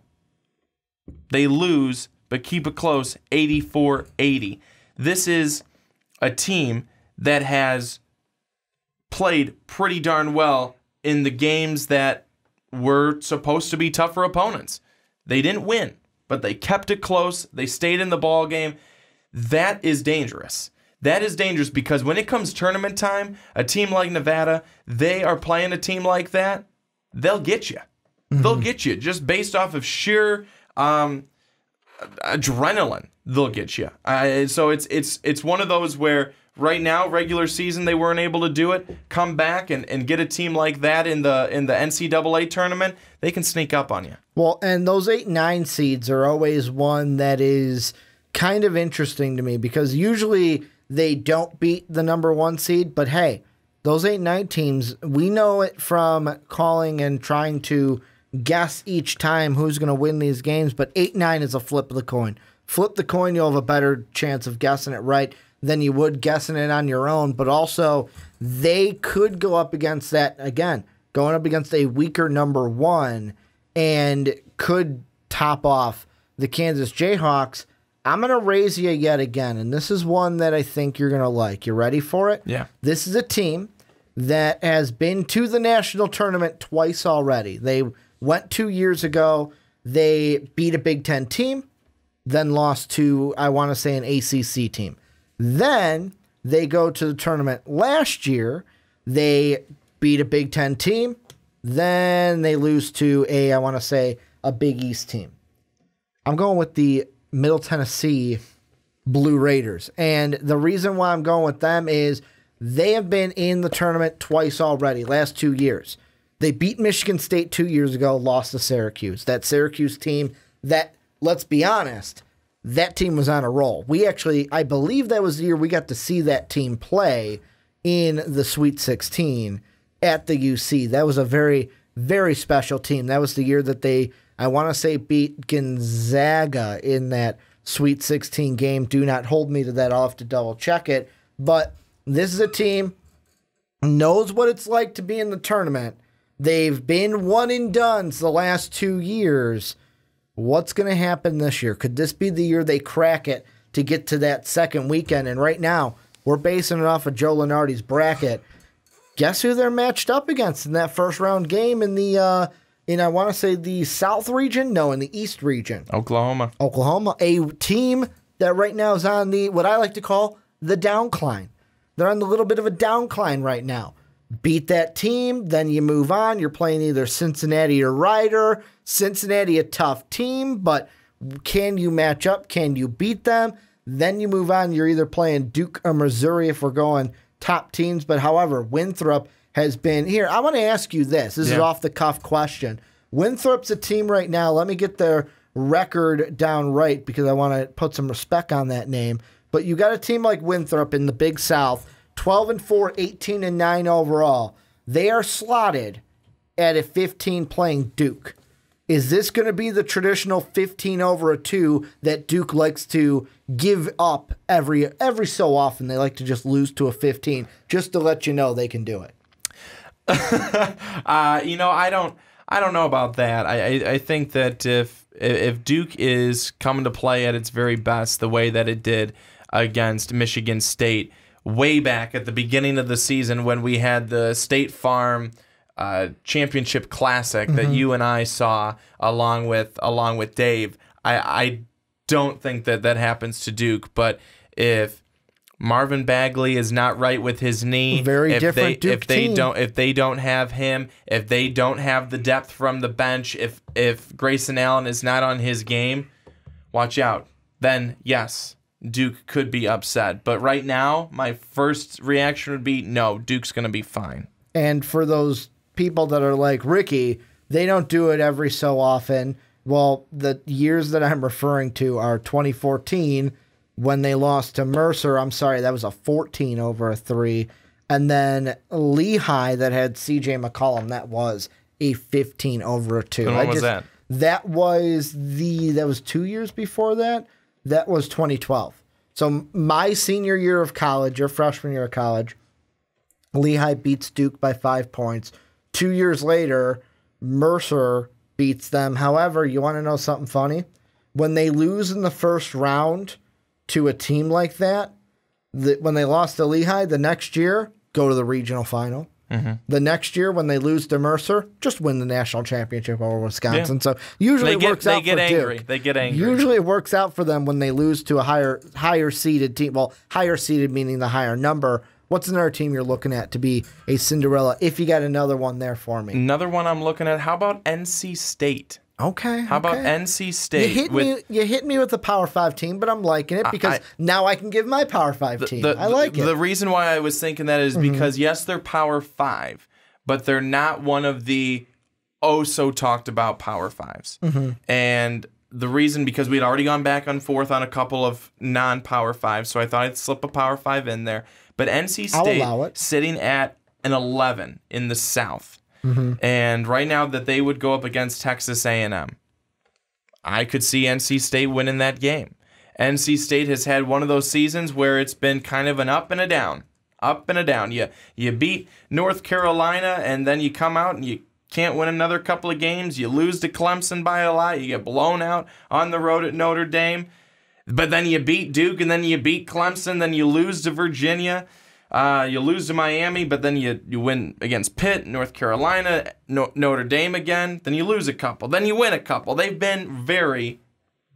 They lose, but keep it close, 84-80. This is a team that has played pretty darn well in the games that were supposed to be tougher opponents. They didn't win, but they kept it close. They stayed in the ball game. That is dangerous. That is dangerous because when it comes tournament time, a team like Nevada, they are playing a team like that, they'll get you. They'll get you just based off of sheer adrenaline. They'll get you. So it's one of those where right now, regular season, they weren't able to do it. Come back and get a team like that in the NCAA tournament, they can sneak up on you.
Well, and those 8-9 seeds are always one that is kind of interesting to me because usually they don't beat the number 1 seed. But hey, those 8-9 teams, we know it from calling and trying to guess each time who's going to win these games. But 8-9 is a flip of the coin. Flip the coin, you'll have a better chance of guessing it right than you would guessing it on your own. But also, they could go up against that, again, going up against a weaker number 1 and could top off the Kansas Jayhawks. I'm going to raise you yet again, and this is one that I think you're going to like. You ready for it?
Yeah.
This is a team that has been to the national tournament twice already. They went 2 years ago. They beat a Big Ten team, then lost to, I want to say, an ACC team. Then they go to the tournament last year. They beat a Big Ten team. Then they lose to I want to say, a Big East team. I'm going with the Middle Tennessee Blue Raiders. And the reason why I'm going with them is they have been in the tournament twice already, last 2 years. They beat Michigan State 2 years ago, lost to Syracuse. That Syracuse team that, let's be honest, that team was on a roll. We actually, I believe that was the year we got to see that team play in the Sweet 16 at the UC. That was a very, very special team. That was the year that they, I want to say, beat Gonzaga in that Sweet 16 game. Do not hold me to that. I'll have to double check it. But this is a team knows what it's like to be in the tournament. They've been one and done the last 2 years. What's going to happen this year? Could this be the year they crack it to get to that second weekend? And right now, we're basing it off of Joe Lunardi's bracket. Guess who they're matched up against in that first round game in the, I want to say the South region? No, in the East region.
Oklahoma,
a team that right now is on the, what I like to call the downcline. They're on the little bit of a downcline right now. beat that team, then you move on. You're playing either Cincinnati or Rider. Cincinnati, a tough team, but can you match up? Can you beat them? Then you move on. You're either playing Duke or Missouri if we're going top teams. But however, Winthrop has been here. I want to ask you this. This is off the cuff question. Winthrop's a team right now. Let me get their record down right because I want to put some respect on that name. But you got a team like Winthrop in the Big South, 12-4, 18-9 overall. They are slotted at a 15 playing Duke. Is this going to be the traditional 15/2 that Duke likes to give up every so often? They like to just lose to a 15 just to let you know they can do it.
I don't know about that. I think that if Duke is coming to play at its very best, the way that it did against Michigan State way back at the beginning of the season when we had the State Farm Championship Classic that you and I saw along with Dave, I don't think that happens to Duke. But if Marvin Bagley is not right with his knee, if they don't have him, if they don't have the depth from the bench, if Grayson Allen is not on his game, watch out. Then yes, Duke could be upset. But right now, my first reaction would be no, Duke's going to be fine.
And for those people that are like Ricky, they don't do it every so often. Well, the years that I'm referring to are 2014 when they lost to Mercer. I'm sorry, that was a 14/3. And then Lehigh that had C.J. McCollum, that was a 15/2.
And when was that?
That was 2 years before that. That was 2012. So my senior year of college, your freshman year of college, Lehigh beats Duke by 5 points. 2 years later, Mercer beats them. However, you want to know something funny? When they lose in the first round to a team like that, when they lost to Lehigh, the next year, go to the regional final. The next year, when they lose to Mercer, just win the national championship over Wisconsin. So usually it works out for Duke.
They get angry.
Usually it works out for them when they lose to a higher seeded team. Well, higher seeded meaning the higher number. What's another team you're looking at to be a Cinderella? If you got another one there for me.
Another one I'm looking at. How about NC State?
Okay.
How about NC State?
You hit me with the Power 5 team, but I'm liking it because now I can give my Power 5 team. I like it.
The reason why I was thinking that is because, yes, they're Power 5, but they're not one of the so-talked-about Power 5s. And the reason, because we'd already gone back and forth on a couple of non-Power 5s, so I thought I'd slip a Power 5 in there. But NC State sitting at an 11 in the South. And right now that they would go up against Texas A&M, I could see NC State winning that game. NC State has had one of those seasons where it's been kind of an up and a down. Up and a down. You beat North Carolina, and then you come out and you can't win another couple of games. You lose to Clemson by a lot. You get blown out on the road at Notre Dame. But then you beat Duke, and then you beat Clemson. Then you lose to Virginia. You lose to Miami, but then you win against Pitt, North Carolina, Notre Dame again. Then you lose a couple. Then you win a couple. They've been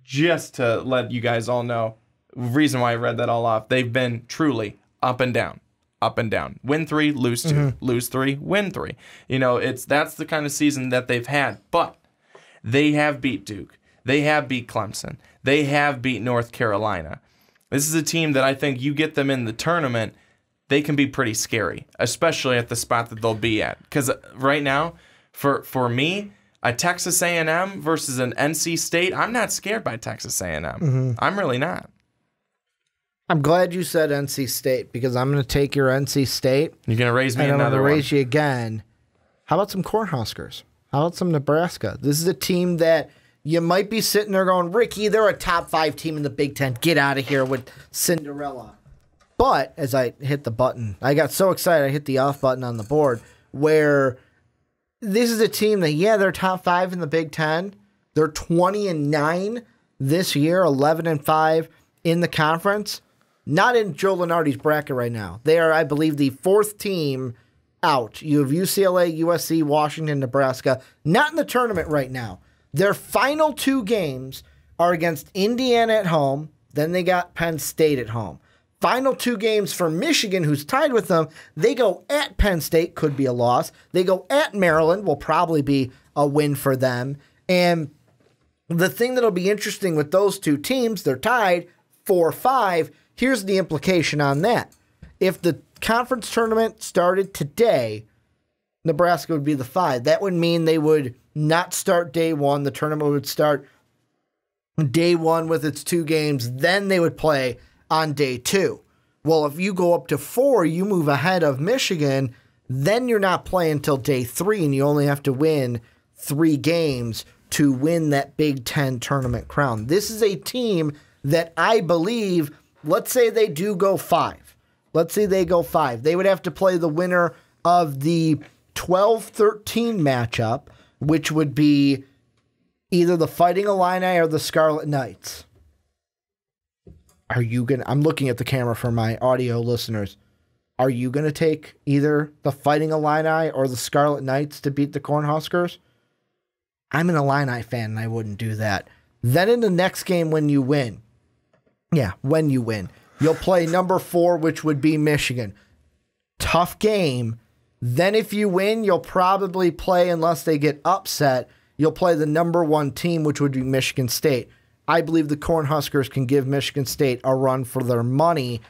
just to let you guys all know, reason why I read that all off, they've been truly up and down. Up and down. Win 3, lose 2. Lose 3, win 3. That's the kind of season that they've had. But they have beat Duke. They have beat Clemson. They have beat North Carolina. This is a team that I think you get them in the tournament, they can be pretty scary, especially at the spot that they'll be at. Because right now, for me, a Texas A&M versus an NC State, I'm not scared by Texas A&M. I'm really not.
I'm glad you said NC State because I'm going to take your NC State.
You're going to raise me
another one. I'm
going
to raise you again. How about some Cornhuskers? How about some Nebraska? This is a team that you might be sitting there going, Ricky, they're a top 5 team in the Big Ten. Get out of here with Cinderella. But as I hit the button, I got so excited I hit the off button on the board where this is a team that, they're top 5 in the Big Ten. They're 20-9 this year, 11-5 in the conference. Not in Joe Lunardi's bracket right now. They are, I believe, the 4th team out. You have UCLA, USC, Washington, Nebraska. Not in the tournament right now. Their final 2 games are against Indiana at home. Then they got Penn State at home. Final 2 games for Michigan, who's tied with them. They go at Penn State, could be a loss. They go at Maryland, will probably be a win for them. And the thing that'll be interesting with those two teams, they're tied 4-5. Here's the implication on that. If the conference tournament started today, Nebraska would be the 5. That would mean they would not start day 1. The tournament would start day 1 with its 2 games. Then they would play on day 2. Well, if you go up to 4, you move ahead of Michigan, then you're not playing until day 3, and you only have to win 3 games to win that Big Ten tournament crown. This is a team that I believe, let's say they do go 5. Let's say they go 5. They would have to play the winner of the 12-13 matchup, which would be either the Fighting Illini or the Scarlet Knights. Are you going to, I'm looking at the camera for my audio listeners. Are you going to take either the Fighting Illini or the Scarlet Knights to beat the Cornhuskers? I'm an Illini fan and I wouldn't do that. Then in the next game when you win, you'll play number 4, which would be Michigan. Tough game. Then if you win, you'll probably play, unless they get upset, you'll play the number 1 team, which would be Michigan State. I believe the Cornhuskers can give Michigan State a run for their money,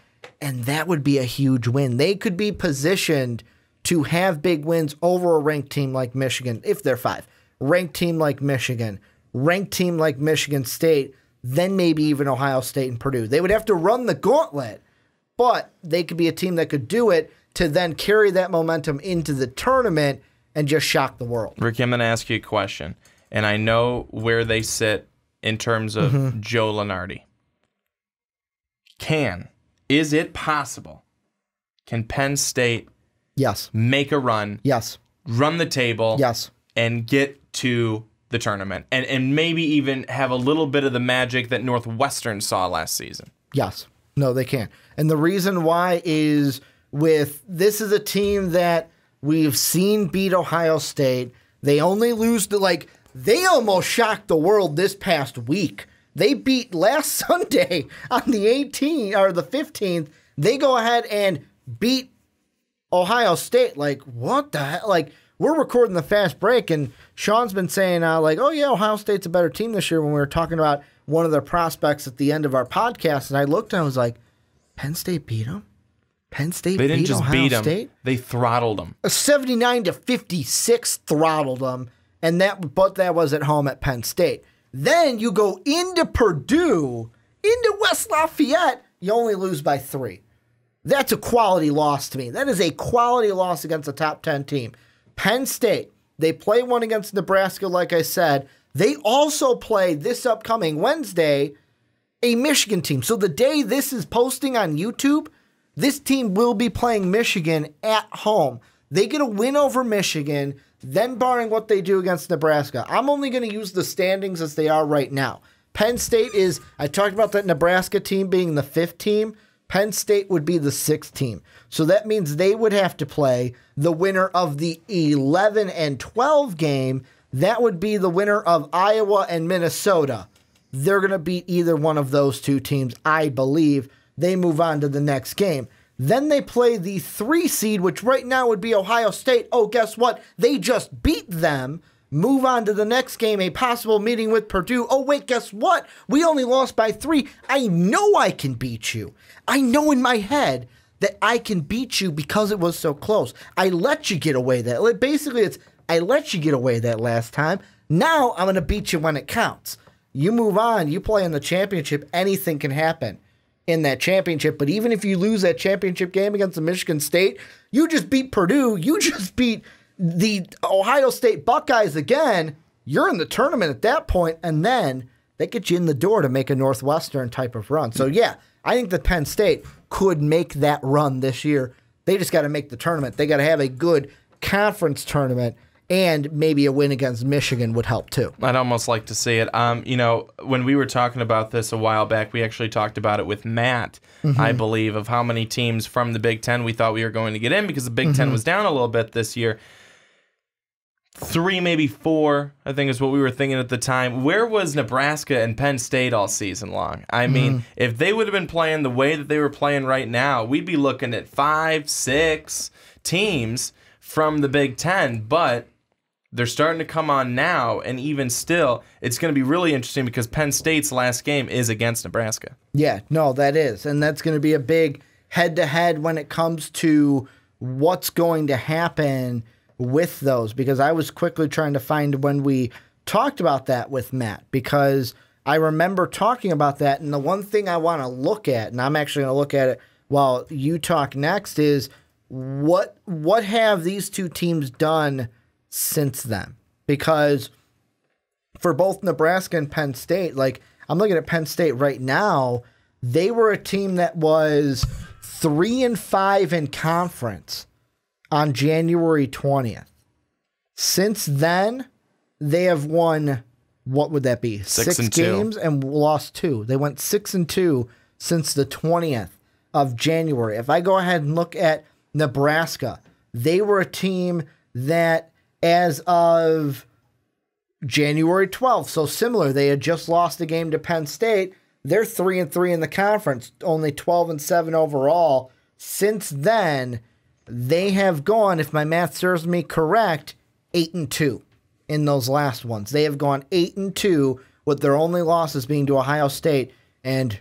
and that would be a huge win. They could be positioned to have big wins over a ranked team like Michigan, if they're 5. Ranked team like Michigan, ranked team like Michigan State, then maybe even Ohio State and Purdue. They would have to run the gauntlet, but they could be a team that could do it to then carry that momentum into the tournament and just shock the world.
Ricky, I'm going to ask you a question, and I know where they sit in terms of Joe Lunardi. Is it possible? Can Penn State make a run?
Yes.
Run the table?
Yes.
And get to the tournament? And maybe even have a little bit of the magic that Northwestern saw last season?
Yes. No, they can't. And the reason why is this is a team that we've seen beat Ohio State. They only lose to, they almost shocked the world this past week. They beat last Sunday on the 18th or the 15th. They go ahead and beat Ohio State. What the hell? We're recording the fast break, and Sean's been saying, oh, yeah, Ohio State's a better team this year, when we were talking about one of their prospects at the end of our podcast. And I looked and I was like, Penn State beat them? Penn State
They didn't
beat
just
Ohio
beat them.
State?
They throttled them.
A 79-56 throttled them, but that was at home at Penn State. Then you go into Purdue, into West Lafayette, you only lose by 3. That's a quality loss to me. That is a quality loss against a top 10 team. Penn State, they play one against Nebraska, like I said. They also play this upcoming Wednesday a Michigan team. So the day this is posting on YouTube, this team will be playing Michigan at home. They get a win over Michigan, then barring what they do against Nebraska. I'm only going to use the standings as they are right now. Penn State is, I talked about that Nebraska team being the 5th team. Penn State would be the 6th team. So that means they would have to play the winner of the 11 and 12 game. That would be the winner of Iowa and Minnesota. They're going to beat either one of those 2 teams, I believe. They move on to the next game. Then they play the 3 seed, which right now would be Ohio State. Oh, guess what? They just beat them. Move on to the next game, a possible meeting with Purdue. Oh, wait, guess what? We only lost by 3. I know I can beat you. I know in my head that I can beat you because it was so close. I let you get away that. Basically, I let you get away that last time. Now I'm going to beat you when it counts. You move on. You play in the championship. Anything can happen in that championship. But even if you lose that championship game against the Michigan State, you just beat Purdue. You just beat the Ohio State Buckeyes again. You're in the tournament at that point, and then that gets you in the door to make a Northwestern type of run. So, yeah, I think that Penn State could make that run this year. They just got to make the tournament. They got to have a good conference tournament, and maybe a win against Michigan would help too.
I'd almost like to see it. When we were talking about this a while back, we actually talked about it with Matt, I believe, of how many teams from the Big Ten we thought we were going to get in because the Big Ten was down a little bit this year. 3, maybe 4, I think is what we were thinking at the time. Where was Nebraska and Penn State all season long? I mean, if they would have been playing the way that they were playing right now, we'd be looking at 5, 6 teams from the Big Ten, but they're starting to come on now, and even still, it's going to be really interesting because Penn State's last game is against Nebraska.
Yeah, no, that is, and that's going to be a big head-to-head when it comes to what's going to happen with those, because I was quickly trying to find when we talked about that with Matt, because I remember talking about that, and the one thing I want to look at, and I'm actually going to look at it while you talk next, is what have these two teams done since then? Because for both Nebraska and Penn State, like I'm looking at Penn State right now, they were a team that was 3-5 in conference on January 20th. Since then, they have won, what would that be? 6 games and lost 2. They went 6-2 since the 20th of January. If I go ahead and look at Nebraska, they were a team that as of January 12th, so similar, they had just lost a game to Penn State. They're 3-3 in the conference, only 12-7 overall. Since then, they have gone, if my math serves me correct, 8-2 in those last ones. They have gone 8-2 with their only losses being to Ohio State and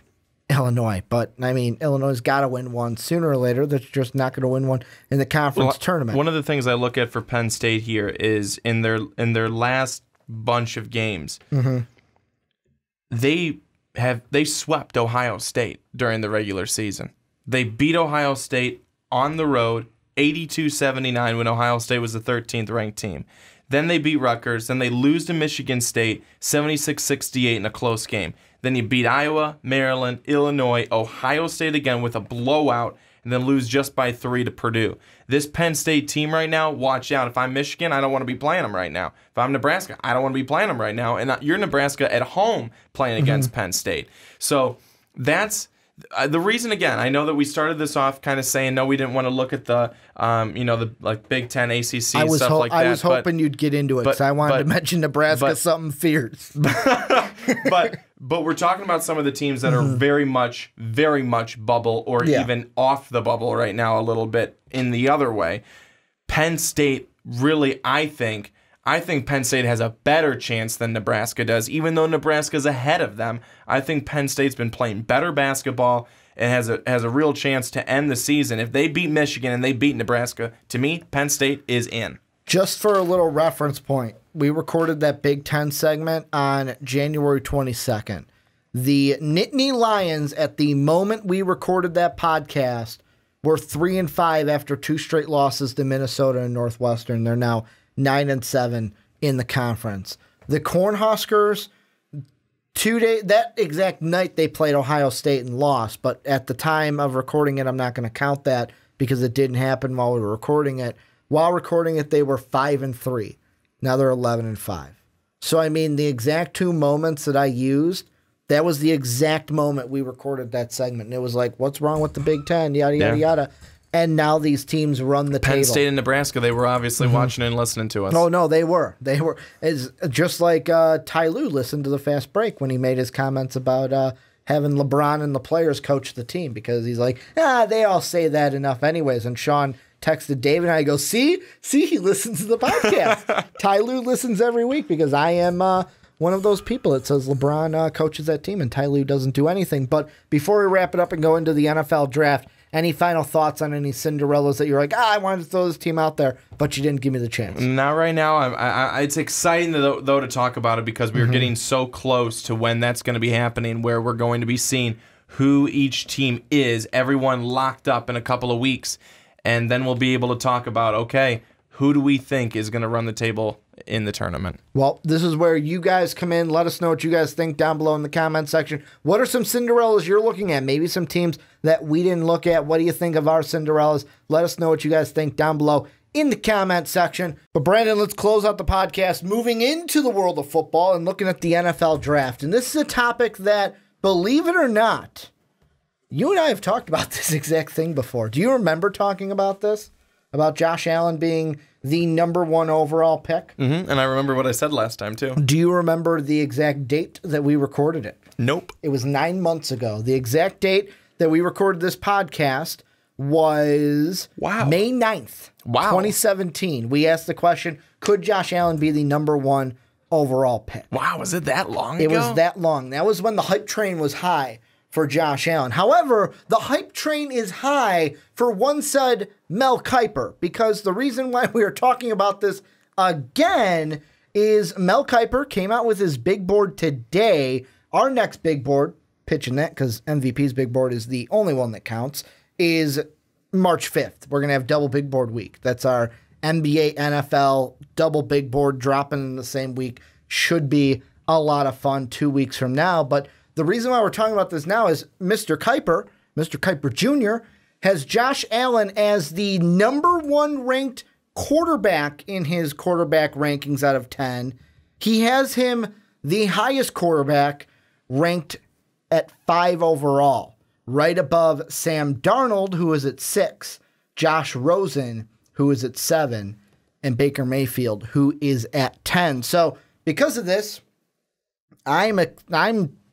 Illinois. But, I mean, Illinois' got to win one sooner or later. They're just not going to win one in the conference tournament.
One of the things I look at for Penn State here is in their last bunch of games, they swept Ohio State during the regular season. They beat Ohio State on the road 82-79 when Ohio State was the 13th ranked team. Then they beat Rutgers. Then they lose to Michigan State 76-68 in a close game. Then you beat Iowa, Maryland, Illinois, Ohio State again with a blowout, and then lose just by 3 to Purdue. This Penn State team right now, watch out. If I'm Michigan, I don't want to be playing them right now. If I'm Nebraska, I don't want to be playing them right now. And you're Nebraska at home playing against Penn State. So that's the reason. Again, I know that we started this off kind of saying no, we didn't want to look at the the like Big Ten, ACC, stuff like that.
I was hoping you'd get into it because I wanted to mention Nebraska something fierce.
But we're talking about some of the teams that are very much bubble or even off the bubble right now a little bit in the other way. Penn State really, I think Penn State has a better chance than Nebraska does, even though Nebraska's ahead of them. I think Penn State's been playing better basketball and has a real chance to end the season. If they beat Michigan and they beat Nebraska, to me, Penn State is in.
Just for a little reference point, we recorded that Big Ten segment on January 22nd. The Nittany Lions, at the moment we recorded that podcast, were 3-5 after 2 straight losses to Minnesota and Northwestern. They're now 9-7 in the conference. The Cornhuskers, that exact night they played Ohio State and lost, but at the time of recording it, I'm not going to count that because it didn't happen while we were recording it. While recording it, they were 5-3. Now they're 11-5. So, I mean, the exact 2 moments that I used, that was the exact moment we recorded that segment. And it was like, what's wrong with the Big Ten? Yada, yada, yada. And now these teams run the table.
Penn State and Nebraska, they were obviously watching and listening to us.
Oh, no, they were. They were. It's just like Ty Lue listened to the Fast Break when he made his comments about having LeBron and the players coach the team because he's like, they all say that enough anyways. And Sean texted David and I go, see, he listens to the podcast. Ty Lue listens every week because I am one of those people that says LeBron coaches that team and Ty Lue doesn't do anything. But before we wrap it up and go into the NFL draft, any final thoughts on any Cinderellas that you're like, I wanted to throw this team out there, but you didn't give me the chance?
Not right now. It's exciting, though, to talk about it because we're getting so close to when that's going to be happening, where we're going to be seeing who each team is, everyone locked up in a couple of weeks. And then we'll be able to talk about, okay, who do we think is going to run the table in the tournament?
Well, this is where you guys come in. Let us know what you guys think down below in the comment section. What are some Cinderellas you're looking at? Maybe some teams that we didn't look at. What do you think of our Cinderellas? Let us know what you guys think down below in the comment section. But Brandon, let's close out the podcast moving into the world of football and looking at the NFL draft. And this is a topic that, believe it or not, you and I have talked about this exact thing before. Do you remember talking about this? about Josh Allen being the number 1 overall pick?
And I remember what I said last time, too.
Do you remember the exact date that we recorded it?
Nope.
It was 9 months ago. The exact date that we recorded this podcast was May 9th, 2017. We asked the question, could Josh Allen be the number 1 overall pick?
Wow, was it that long ago?
It was that long. That was when the hype train was high for Josh Allen. However, the hype train is high for one said Mel Kiper, because the reason why we are talking about this again is Mel Kiper came out with his big board today. Our next big board, pitching that because MVP's big board is the only one that counts, is March 5th. We're going to have double big board week. That's our NBA, NFL, double big board dropping in the same week. Should be a lot of fun 2 weeks from now. But the reason why we're talking about this now is Mr. Kiper Jr., has Josh Allen as the number 1 ranked quarterback in his quarterback rankings out of 10. He has him the highest quarterback ranked at 5 overall, right above Sam Darnold, who is at 6, Josh Rosen, who is at 7, and Baker Mayfield, who is at 10. So because of this, I'm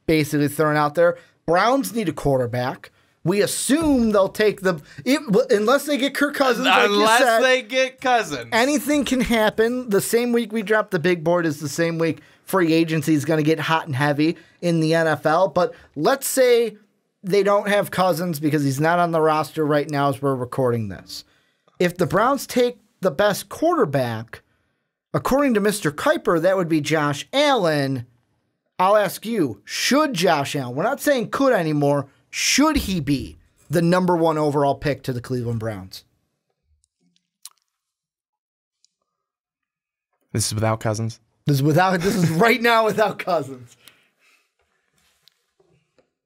basically throwing out there, Browns need a quarterback. We assume they'll take unless they get Kirk Cousins.
Unless they get Cousins.
Anything can happen. The same week we drop the big board is the same week free agency is going to get hot and heavy in the NFL. But let's say they don't have Cousins because he's not on the roster right now as we're recording this. If the Browns take the best quarterback, according to Mr. Kiper, that would be Josh Allen. I'll ask you, should Josh Allen, we're not saying could anymore, should he be the number 1 overall pick to the Cleveland Browns?
This is without Cousins?
This is right now without Cousins.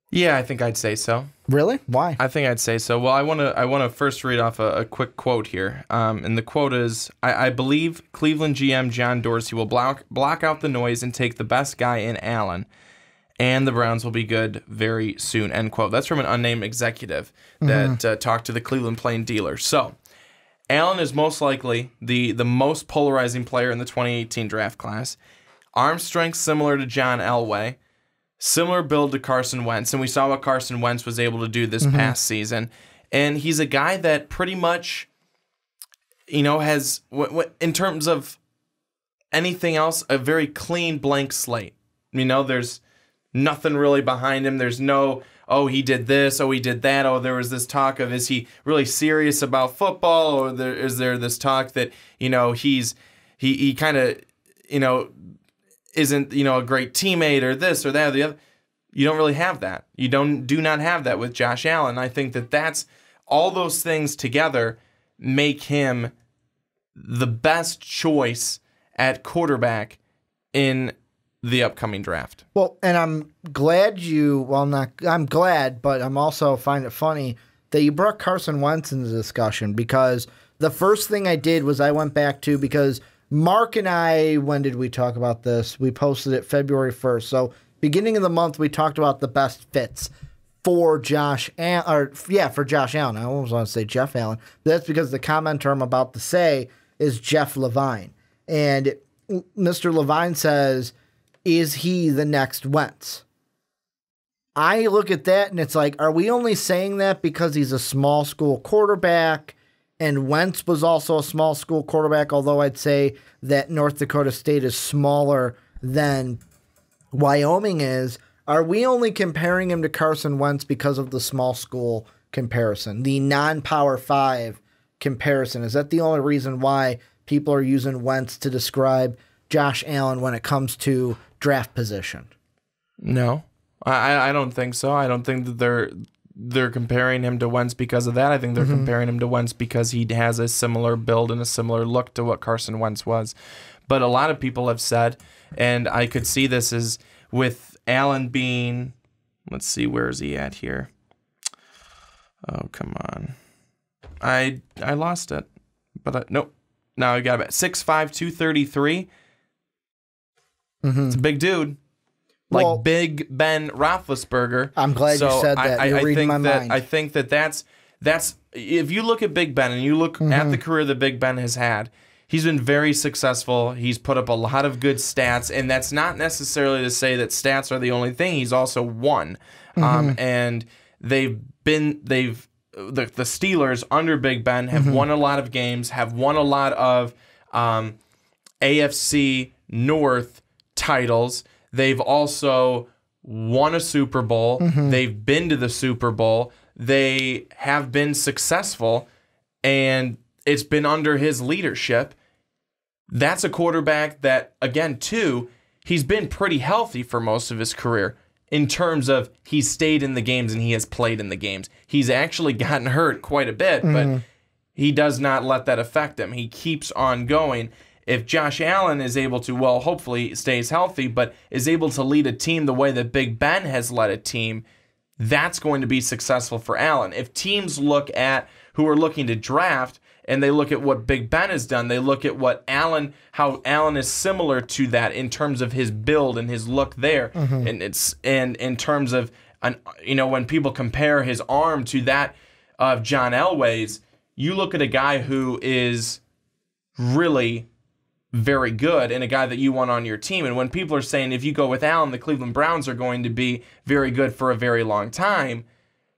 Yeah, I think I'd say so.
Really? Why?
I think I'd say so. Well, I want to first read off a quick quote here. And the quote is, I believe Cleveland GM John Dorsey will block out the noise and take the best guy in Allen, and the Browns will be good very soon, end quote. That's from an unnamed executive that talked to the Cleveland Plain Dealer. So, Allen is most likely the most polarizing player in the 2018 draft class. Arm strength similar to John Elway. Similar build to Carson Wentz, and we saw what Carson Wentz was able to do this past season. And he's a guy that pretty much, has, in terms of anything else, a very clean blank slate. There's nothing really behind him. There's no, oh, he did this, oh, he did that, oh, there was this talk of, is he really serious about football, or is there this talk that, he kind of, isn't, a great teammate or this or that or the other. You don't really have that. You do not have that with Josh Allen. I think that's all those things together make him the best choice at quarterback in the upcoming draft.
Well, and I'm glad I'm glad, but I'm also find it funny that you brought Carson Wentz into the discussion, because the first thing I did was I went back to, because Mark and I, when did we talk about this? We posted it February 1st. So beginning of the month, we talked about the best fits for Josh Allen. For Josh Allen. I almost want to say Jeff Allen. But that's because the commenter I'm about to say is Jeff Levine. And Mr. Levine says, is he the next Wentz? I look at that and it's like, are we only saying that because he's a small school quarterback? And Wentz was also a small school quarterback, although I'd say that North Dakota State is smaller than Wyoming is. Are we only comparing him to Carson Wentz because of the small school comparison, the non-Power 5 comparison? Is that the only reason why people are using Wentz to describe Josh Allen when it comes to draft position?
No, I don't think so. I don't think that they're comparing him to Wentz because of that. I think they're comparing him to Wentz because he has a similar build and a similar look to what Carson Wentz was. But a lot of people have said, and I could see this as with Allen being, let's see, where is he at here? Oh, come on. I lost it. But nope. Now I got it. 6'5", 233. It's a big dude. Like Big Ben Roethlisberger.
I'm glad you said that. You're reading my mind.
I think that's That's if you look at Big Ben and you look at the career that Big Ben has had, he's been very successful. He's put up a lot of good stats, and that's not necessarily to say that stats are the only thing. He's also won, and the Steelers under Big Ben have won a lot of games, have won a lot of AFC North titles. They've also won a Super Bowl. They've been to the Super Bowl. They have been successful, and it's been under his leadership. That's a quarterback that, again, too, he's been pretty healthy for most of his career in terms of he's stayed in the games and he has played in the games. He's actually gotten hurt quite a bit, but he does not let that affect him. He keeps on going. If Josh Allen is able to, well, hopefully stays healthy, but is able to lead a team the way that Big Ben has led a team, that's going to be successful for Allen. If teams look at who are looking to draft and they look at what Big Ben has done, they look at what how Allen is similar to that in terms of his build and his look there, and in terms of when people compare his arm to that of John Elway's, you look at a guy who is really very good and a guy that you want on your team. And when people are saying if you go with Allen, the Cleveland Browns are going to be very good for a very long time,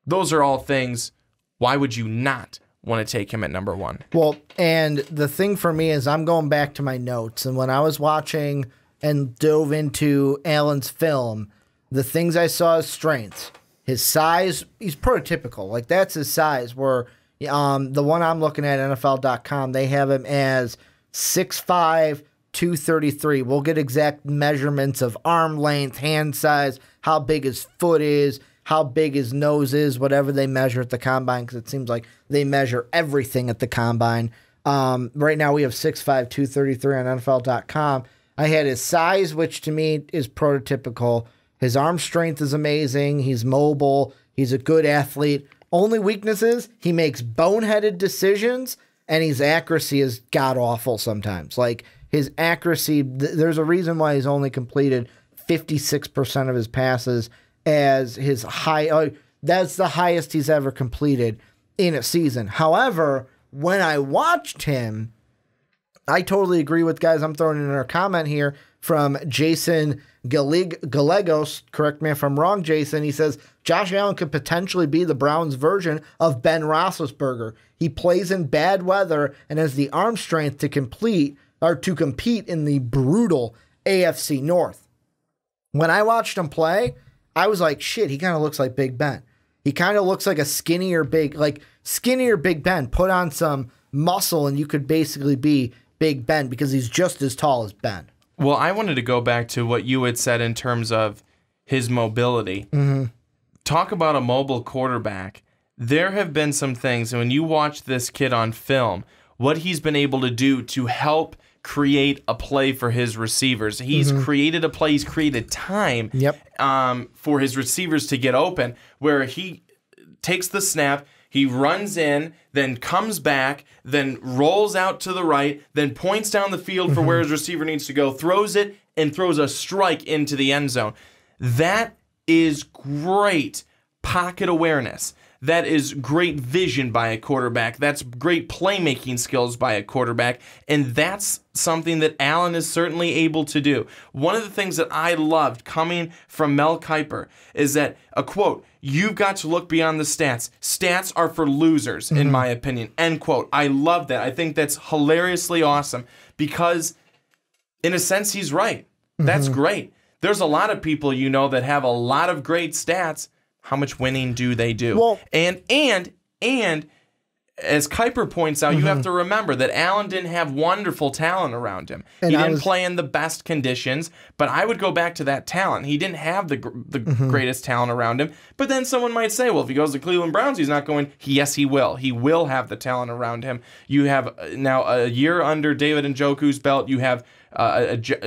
those are all things. Why would you not want to take him at number one?
Well, and the thing for me is I'm going back to my notes, and when I was watching and dove into Allen's film, the things I saw as strengths, his size, he's prototypical. Like, that's his size, where the one I'm looking at, NFL.com, they have him as 6'5", 233. We'll get exact measurements of arm length, hand size, how big his foot is, how big his nose is, whatever they measure at the combine, because it seems like they measure everything at the combine. Right now we have 6'5", 233 on NFL.com. I had his size, which to me is prototypical. His arm strength is amazing. He's mobile. He's a good athlete. Only weakness is he makes boneheaded decisions, and his accuracy is god-awful sometimes. Like, his accuracy, there's a reason why he's only completed 56% of his passes as his high. That's the highest he's ever completed in a season. However, when I watched him, I totally agree with guys. I'm throwing in a comment here from Jason Gallegos. Correct me if I'm wrong, Jason. He says, Josh Allen could potentially be the Browns' version of Ben Roethlisberger. He plays in bad weather and has the arm strength to compete in the brutal AFC North. When I watched him play, I was like, shit, he kind of looks like Big Ben. He kind of looks like a skinnier Big Ben. Put on some muscle and you could basically be Big Ben because he's just as tall as Ben.
Well, I wanted to go back to what you had said in terms of his mobility. Talk about a mobile quarterback. There have been some things, and when you watch this kid on film, what he's been able to do to help create a play for his receivers. He's created a play. He's created time for his receivers to get open, where he takes the snap, he runs in, then comes back, then rolls out to the right, then points down the field for where his receiver needs to go, throws it, and throws a strike into the end zone. That is great pocket awareness. That is great vision by a quarterback. That's great playmaking skills by a quarterback. And that's something that Allen is certainly able to do. One of the things that I loved coming from Mel Kiper is that, a quote, "You've got to look beyond the stats. Stats are for losers, in my opinion." End quote. I love that. I think that's hilariously awesome because, in a sense, he's right. That's great. There's a lot of people that have a lot of great stats. How much winning do they do? Well, and as Kiper points out, you have to remember that Allen didn't have wonderful talent around him. He didn't play in the best conditions, but I would go back to that talent. He didn't have the greatest talent around him. But then someone might say, well, if he goes to Cleveland Browns, he's not going. Yes, he will. He will have the talent around him. You have now a year under David Njoku's belt. You have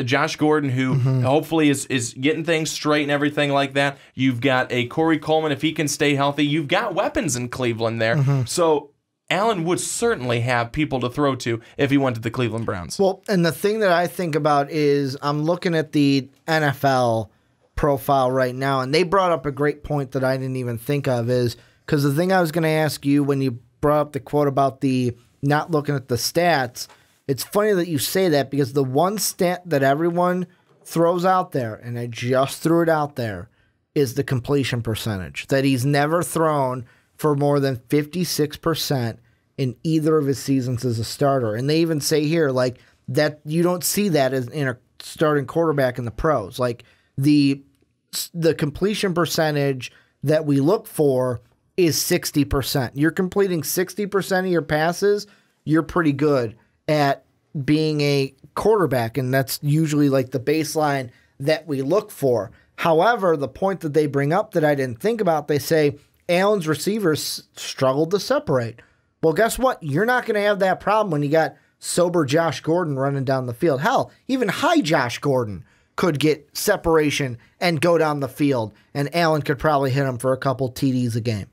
Josh Gordon, who hopefully is getting things straight and everything like that. You've got a Corey Coleman, if he can stay healthy. You've got weapons in Cleveland there. So Allen would certainly have people to throw to if he went to the Cleveland Browns.
Well, and the thing that I think about is I'm looking at the NFL profile right now, and they brought up a great point that I didn't even think of is Because the thing I was going to ask you when you brought up the quote about the not looking at the stats, it's funny that you say that because the one stat that everyone throws out there, and I just threw it out there, is the completion percentage. That he's never thrown for more than 56% in either of his seasons as a starter. And they even say here, like, that you don't see that as in a starting quarterback in the pros. Like, the completion percentage that we look for is 60%. You're completing 60% of your passes, you're pretty good at being a quarterback, and that's usually like the baseline that we look for. However, the point that they bring up that I didn't think about, they say Allen's receivers struggled to separate. Well, guess what? You're not going to have that problem when you got sober Josh Gordon running down the field. Hell, even high Josh Gordon could get separation and go down the field, and Allen could probably hit him for a couple TDs a game.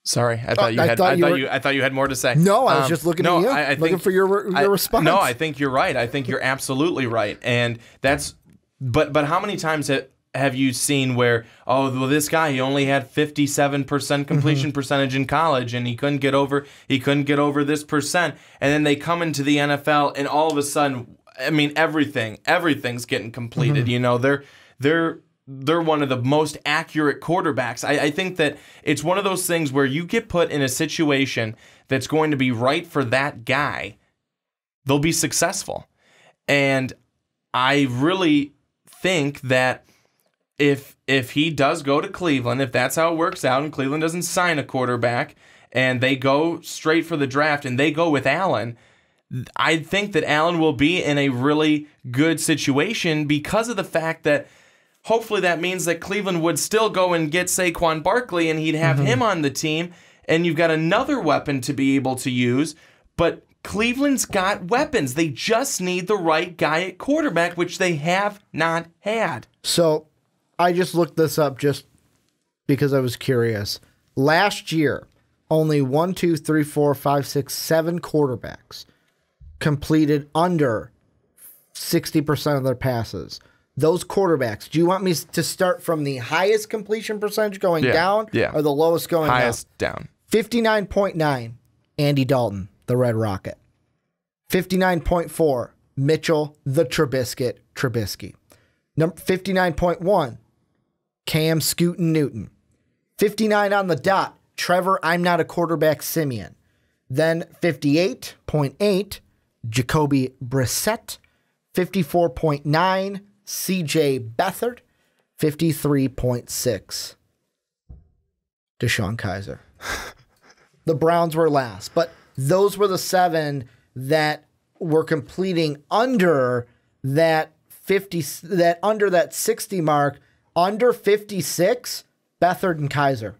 Sorry, I thought you had more to say.
No, I was just looking at you, looking for your response.
No, I think you're right. I think you're absolutely right, and that's. But how many times have you seen where this guy, he only had 57% completion percentage in college, and he couldn't get over this percent, and then they come into the NFL, and all of a sudden, I mean, everything's getting completed. You know, they're one of the most accurate quarterbacks. I think that it's one of those things where you get put in a situation that's going to be right for that guy, they'll be successful. And I really think that if he does go to Cleveland, if that's how it works out, and Cleveland doesn't sign a quarterback, and they go straight for the draft, and they go with Allen, I think that Allen will be in a really good situation because of the fact that hopefully that means that Cleveland would still go and get Saquon Barkley, and he'd have him on the team, and you've got another weapon to be able to use. But Cleveland's got weapons. They just need the right guy at quarterback, which they have not had.
So I just looked this up just because I was curious. Last year, only 7 quarterbacks completed under 60% of their passes. Those quarterbacks, do you want me to start from the highest completion percentage going down or the lowest going
highest down?
59.9, Andy Dalton, the Red Rocket. 59.4, Mitchell, the Trubisky. 59.1, Cam Scootin' Newton. 59 on the dot, Trevor, I'm not a quarterback, Simeon. Then 58.8, Jacoby Brissett. 54.9, CJ Beathard. 53.6, DeShone Kizer. The Browns were last, but those were the 7 that were completing under that 60 mark, under 56, Beathard and Kizer.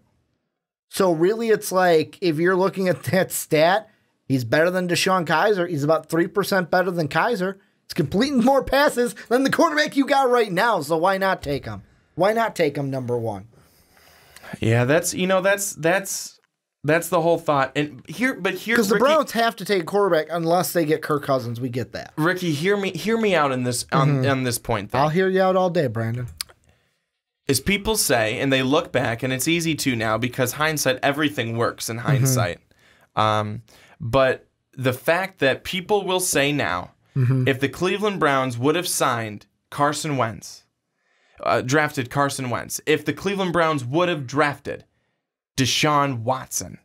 So really it's like, if you're looking at that stat, he's better than DeShone Kizer. He's about 3% better than Kizer. He's completing more passes than the quarterback you got right now, so why not take him? Why not take him number 1?
Yeah, that's the whole thought. And because
the Browns have to take a quarterback unless they get Kirk Cousins. We get that.
Ricky, hear me out on this on this point. Then.
I'll hear you out all day, Brandon.
As people say, and they look back, and it's easy to now because hindsight, everything works in hindsight. But the fact that people will say now, if the Cleveland Browns would have signed Carson Wentz, drafted Carson Wentz, if the Cleveland Browns would have drafted Deshaun Watson,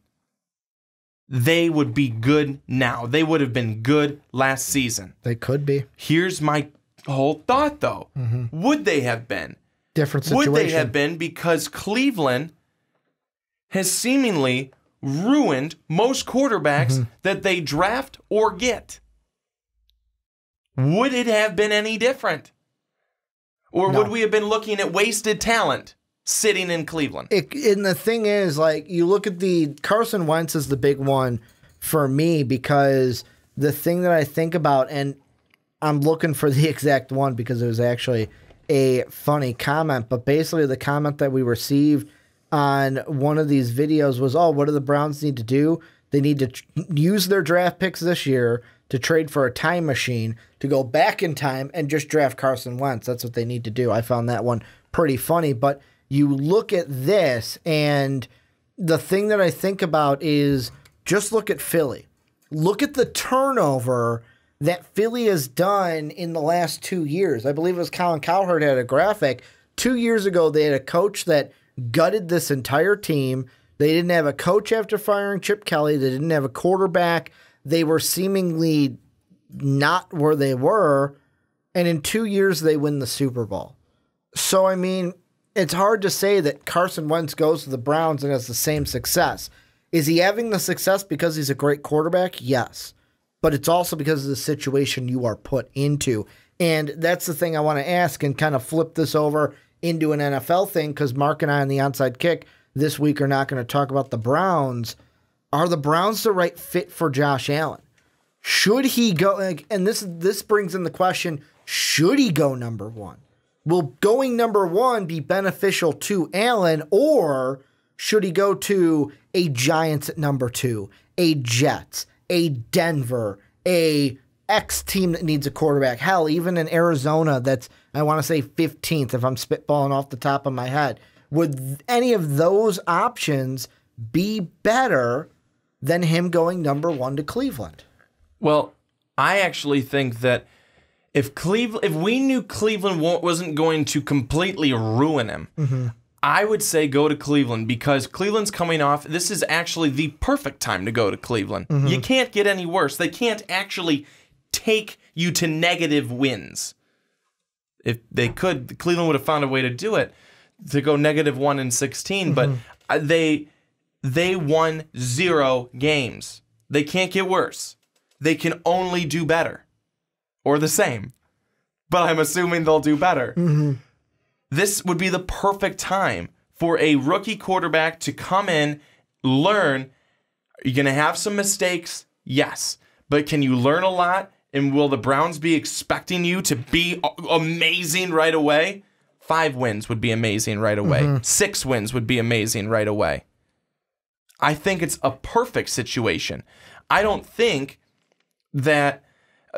they would be good now. They would have been good last season.
They could be.
Here's my whole thought, though. Would they have been?
Different situation.
Would they have been? Because Cleveland has seemingly ruined most quarterbacks that they draft or get. Would it have been any different? Or would we have been looking at wasted talent sitting in Cleveland?
And the thing is, like, you look at the Carson Wentz is the big one for me because the thing that I think about, and I'm looking for the exact one because it was actually a funny comment, but basically the comment that we received on one of these videos was, what do the Browns need to do? They need to use their draft picks this year to trade for a time machine to go back in time and just draft Carson Wentz. That's what they need to do. I found that one pretty funny, but you look at this, and the thing that I think about is just look at Philly. Look at the turnover that Philly has done in the last 2 years. I believe it was Colin Cowherd had a graphic. 2 years ago, they had a coach that gutted this entire team. They didn't have a coach after firing Chip Kelly. They didn't have a quarterback. They were seemingly not where they were. And in 2 years, they win the Super Bowl. So, I mean, it's hard to say that Carson Wentz goes to the Browns and has the same success. Is he having the success because he's a great quarterback? Yes. But it's also because of the situation you are put into. And that's the thing I want to ask and kind of flip this over into an NFL thing, because Mark and I on the Onside Kick this week are not going to talk about the Browns. Are the Browns the right fit for Josh Allen? Should he go, and this brings in the question, should he go number one? Will going number one be beneficial to Allen, or should he go to a Giants at number two, a Jets, a Denver, a X team that needs a quarterback? Hell, even in Arizona that's, I want to say 15th if I'm spitballing off the top of my head. Would any of those options be better than him going number one to Cleveland?
Well, I actually think that if we knew Cleveland wasn't going to completely ruin him, I would say go to Cleveland, because Cleveland's coming off. This is actually the perfect time to go to Cleveland. You can't get any worse. They can't actually take you to negative wins. If they could, Cleveland would have found a way to do it, to go -1-16. But they won 0 games. They can't get worse. They can only do better. Or the same. But I'm assuming they'll do better. This would be the perfect time for a rookie quarterback to come in, learn. You're going to have some mistakes, yes. But can you learn a lot? And will the Browns be expecting you to be amazing right away? 5 wins would be amazing right away. 6 wins would be amazing right away. I think it's a perfect situation. I don't think that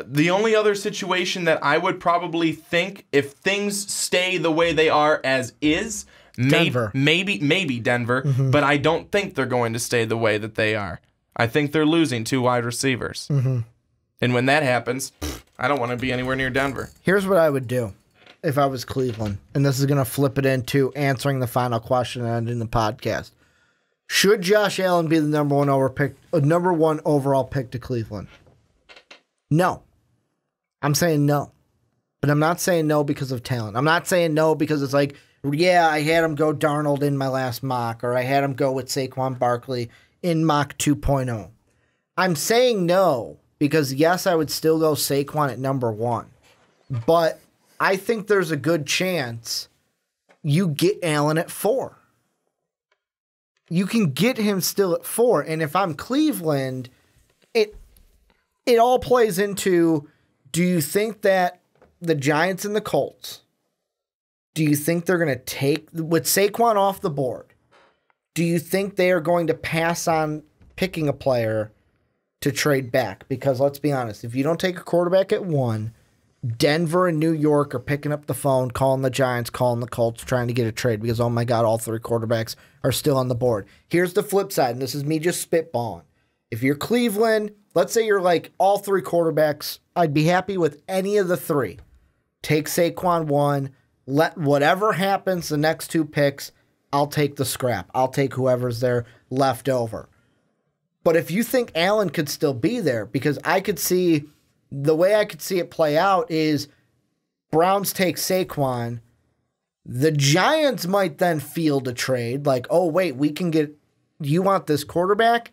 the only other situation that I would probably think, if things stay the way they are as is,
Denver.
maybe Denver, but I don't think they're going to stay the way that they are. I think they're losing 2 wide receivers. And when that happens, I don't want to be anywhere near Denver.
Here's what I would do if I was Cleveland, and this is going to flip it into answering the final question and ending the podcast. Should Josh Allen be the number one overall pick to Cleveland? No. I'm saying no. But I'm not saying no because of talent. I'm not saying no because it's like, yeah, I had him go Darnold in my last mock, or I had him go with Saquon Barkley in mock 2.0. I'm saying no because, yes, I would still go Saquon at number one. But I think there's a good chance you get Allen at 4. You can get him still at 4. And if I'm Cleveland, it all plays into, do you think that the Giants and the Colts, do you think they're going to take, with Saquon off the board, do you think they are going to pass on picking a player to trade back? Because let's be honest, if you don't take a quarterback at 1, Denver and New York are picking up the phone, calling the Giants, calling the Colts, trying to get a trade because, oh my God, all 3 quarterbacks are still on the board. Here's the flip side, and this is me just spitballing. If you're Cleveland, let's say you're like all 3 quarterbacks, I'd be happy with any of the 3. Take Saquon 1, let whatever happens the next 2 picks, I'll take the scrap. I'll take whoever's there left over. But if you think Allen could still be there, because I could see, the way I could see it play out is Browns take Saquon. The Giants might then field a trade like, oh, wait, we can get, you want this quarterback?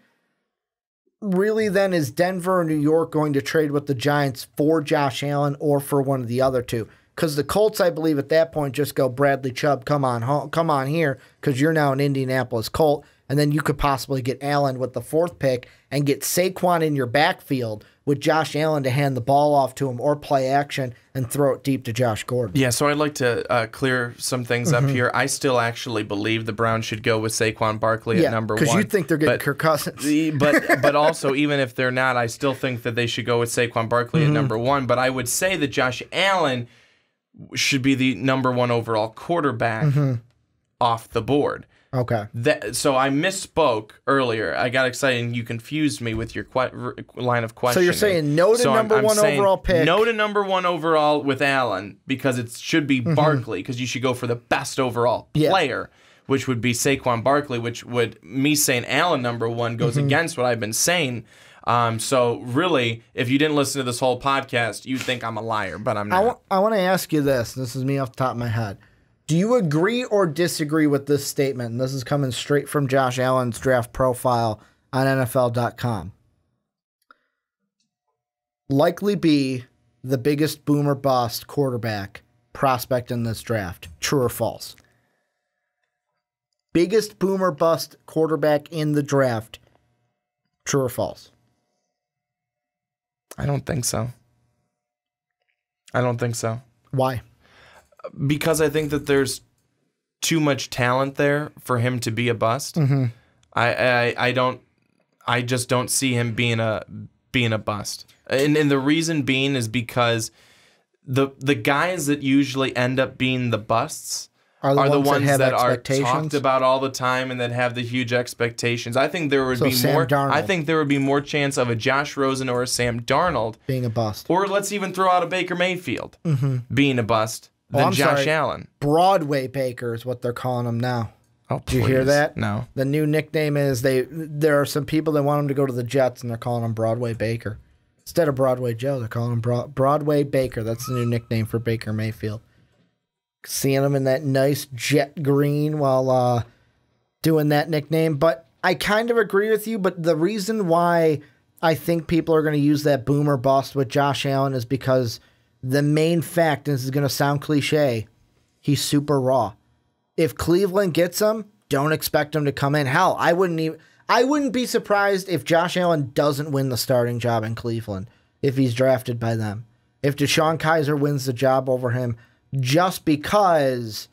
Really, then, is Denver or New York going to trade with the Giants for Josh Allen or for one of the other 2? Because the Colts, I believe, at that point just go, Bradley Chubb, come on home, come on here, because you're now an Indianapolis Colt, and then you could possibly get Allen with the 4th pick and get Saquon in your backfield with Josh Allen to hand the ball off to him or play action and throw it deep to Josh Gordon.
Yeah, so I'd like to clear some things up here. I still actually believe the Browns should go with Saquon Barkley at number 1.
Because you think they're getting Kirk Cousins.
But also, even if they're not, I still think that they should go with Saquon Barkley at number 1. But I would say that Josh Allen should be the number 1 overall quarterback. off the board.
Okay.
So I misspoke earlier. I got excited and you confused me with your line of questioning.
So you're saying no to number one overall pick?
No to number one overall with Allen because it should be Barkley because you should go for the best overall player, which would be Saquon Barkley, which would me saying Allen number one goes against what I've been saying. So really, if you didn't listen to this whole podcast, you'd think I'm a liar, but I'm not.
I want to ask you this. This is me off the top of my head. Do you agree or disagree with this statement? And this is coming straight from Josh Allen's draft profile on NFL.com. Likely be the biggest boom or bust quarterback prospect in this draft. True or false? Biggest boom or bust quarterback in the draft. True or false?
I don't think so. I don't think so.
Why?
Because I think that there's too much talent there for him to be a bust. I just don't see him being a bust. And the reason being is because the guys that usually end up being the busts are the ones that are talked about all the time and that have the huge expectations. I think there would be more. I think there would be more chance of a Josh Rosen or a Sam Darnold
being a bust,
or let's even throw out a Baker Mayfield being a bust than Josh Allen.
Broadway Baker is what they're calling him now.
Oh,
did you hear that?
No.
The new nickname is there are some people that want him to go to the Jets and they're calling him Broadway Baker instead of Broadway Joe. They're calling him Broadway Baker. That's the new nickname for Baker Mayfield. Seeing him in that nice jet green while doing that nickname. But I kind of agree with you, but the reason why I think people are going to use that boom or bust with Josh Allen is because the main fact, and this is going to sound cliche, he's super raw. If Cleveland gets him, don't expect him to come in. Hell, I wouldn't be surprised if Josh Allen doesn't win the starting job in Cleveland if he's drafted by them. If DeShone Kizer wins the job over him, just because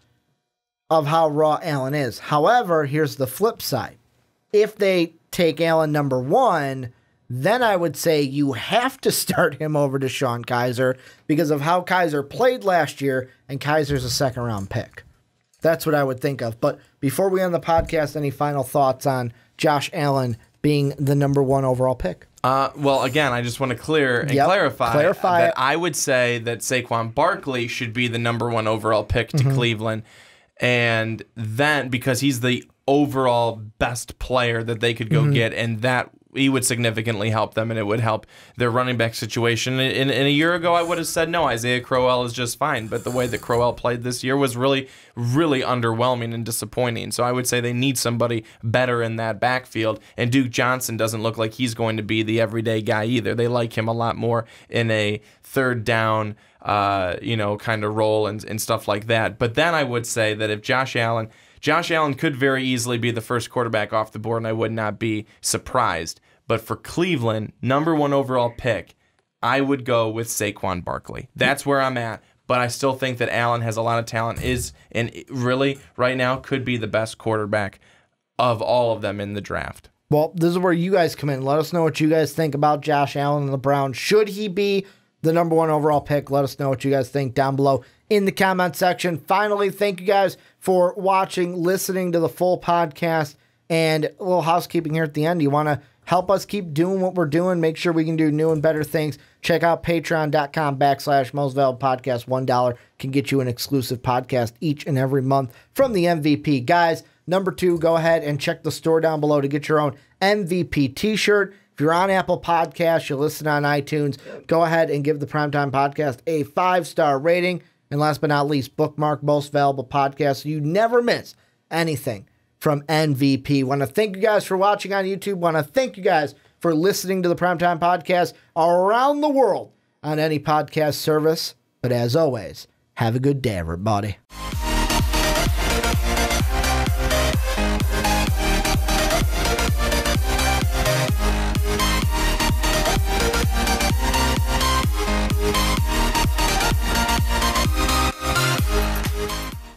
of how raw Allen is. However, here's the flip side. If they take Allen number one, then I would say you have to start him over DeShone Kizer because of how Kizer played last year, and Kaiser's a second-round pick. That's what I would think of. But before we end the podcast, any final thoughts on Josh Allen being the number one overall pick?
Well, again, I just want to clarify that I would say that Saquon Barkley should be the number one overall pick to Cleveland, and then because he's the overall best player that they could go get, and that he would significantly help them, and it would help their running back situation. In a year ago, I would have said no, Isaiah Crowell is just fine, but the way that Crowell played this year was really, really underwhelming and disappointing. So I would say they need somebody better in that backfield, and Duke Johnson doesn't look like he's going to be the everyday guy either. They like him a lot more in a third down, kind of role and stuff like that. But then I would say that if Josh Allen could very easily be the first quarterback off the board, and I would not be surprised. But for Cleveland, number one overall pick, I would go with Saquon Barkley. That's where I'm at. But I still think that Allen has a lot of talent, and really, right now, could be the best quarterback of all of them in the draft.
Well, this is where you guys come in. Let us know what you guys think about Josh Allen and the Browns. Should he be the number one overall pick? Let us know what you guys think down below in the comment section. Finally, thank you guys for watching, listening to the full podcast, and a little housekeeping here at the end. You want to help us keep doing what we're doing, make sure we can do new and better things. Check out patreon.com/Most Valuable Podcast. $1 can get you an exclusive podcast each and every month from the MVP. Guys, number 2, go ahead and check the store down below to get your own MVP t-shirt. If you're on Apple Podcasts, you listen on iTunes, go ahead and give the Primetime Podcast a 5-star rating. And last but not least, bookmark Most Valuable Podcast so you never miss anything from MVP. Want to thank you guys for watching on YouTube. Want to thank you guys for listening to the Primetime Podcast around the world on any podcast service. But as always, have a good day, everybody.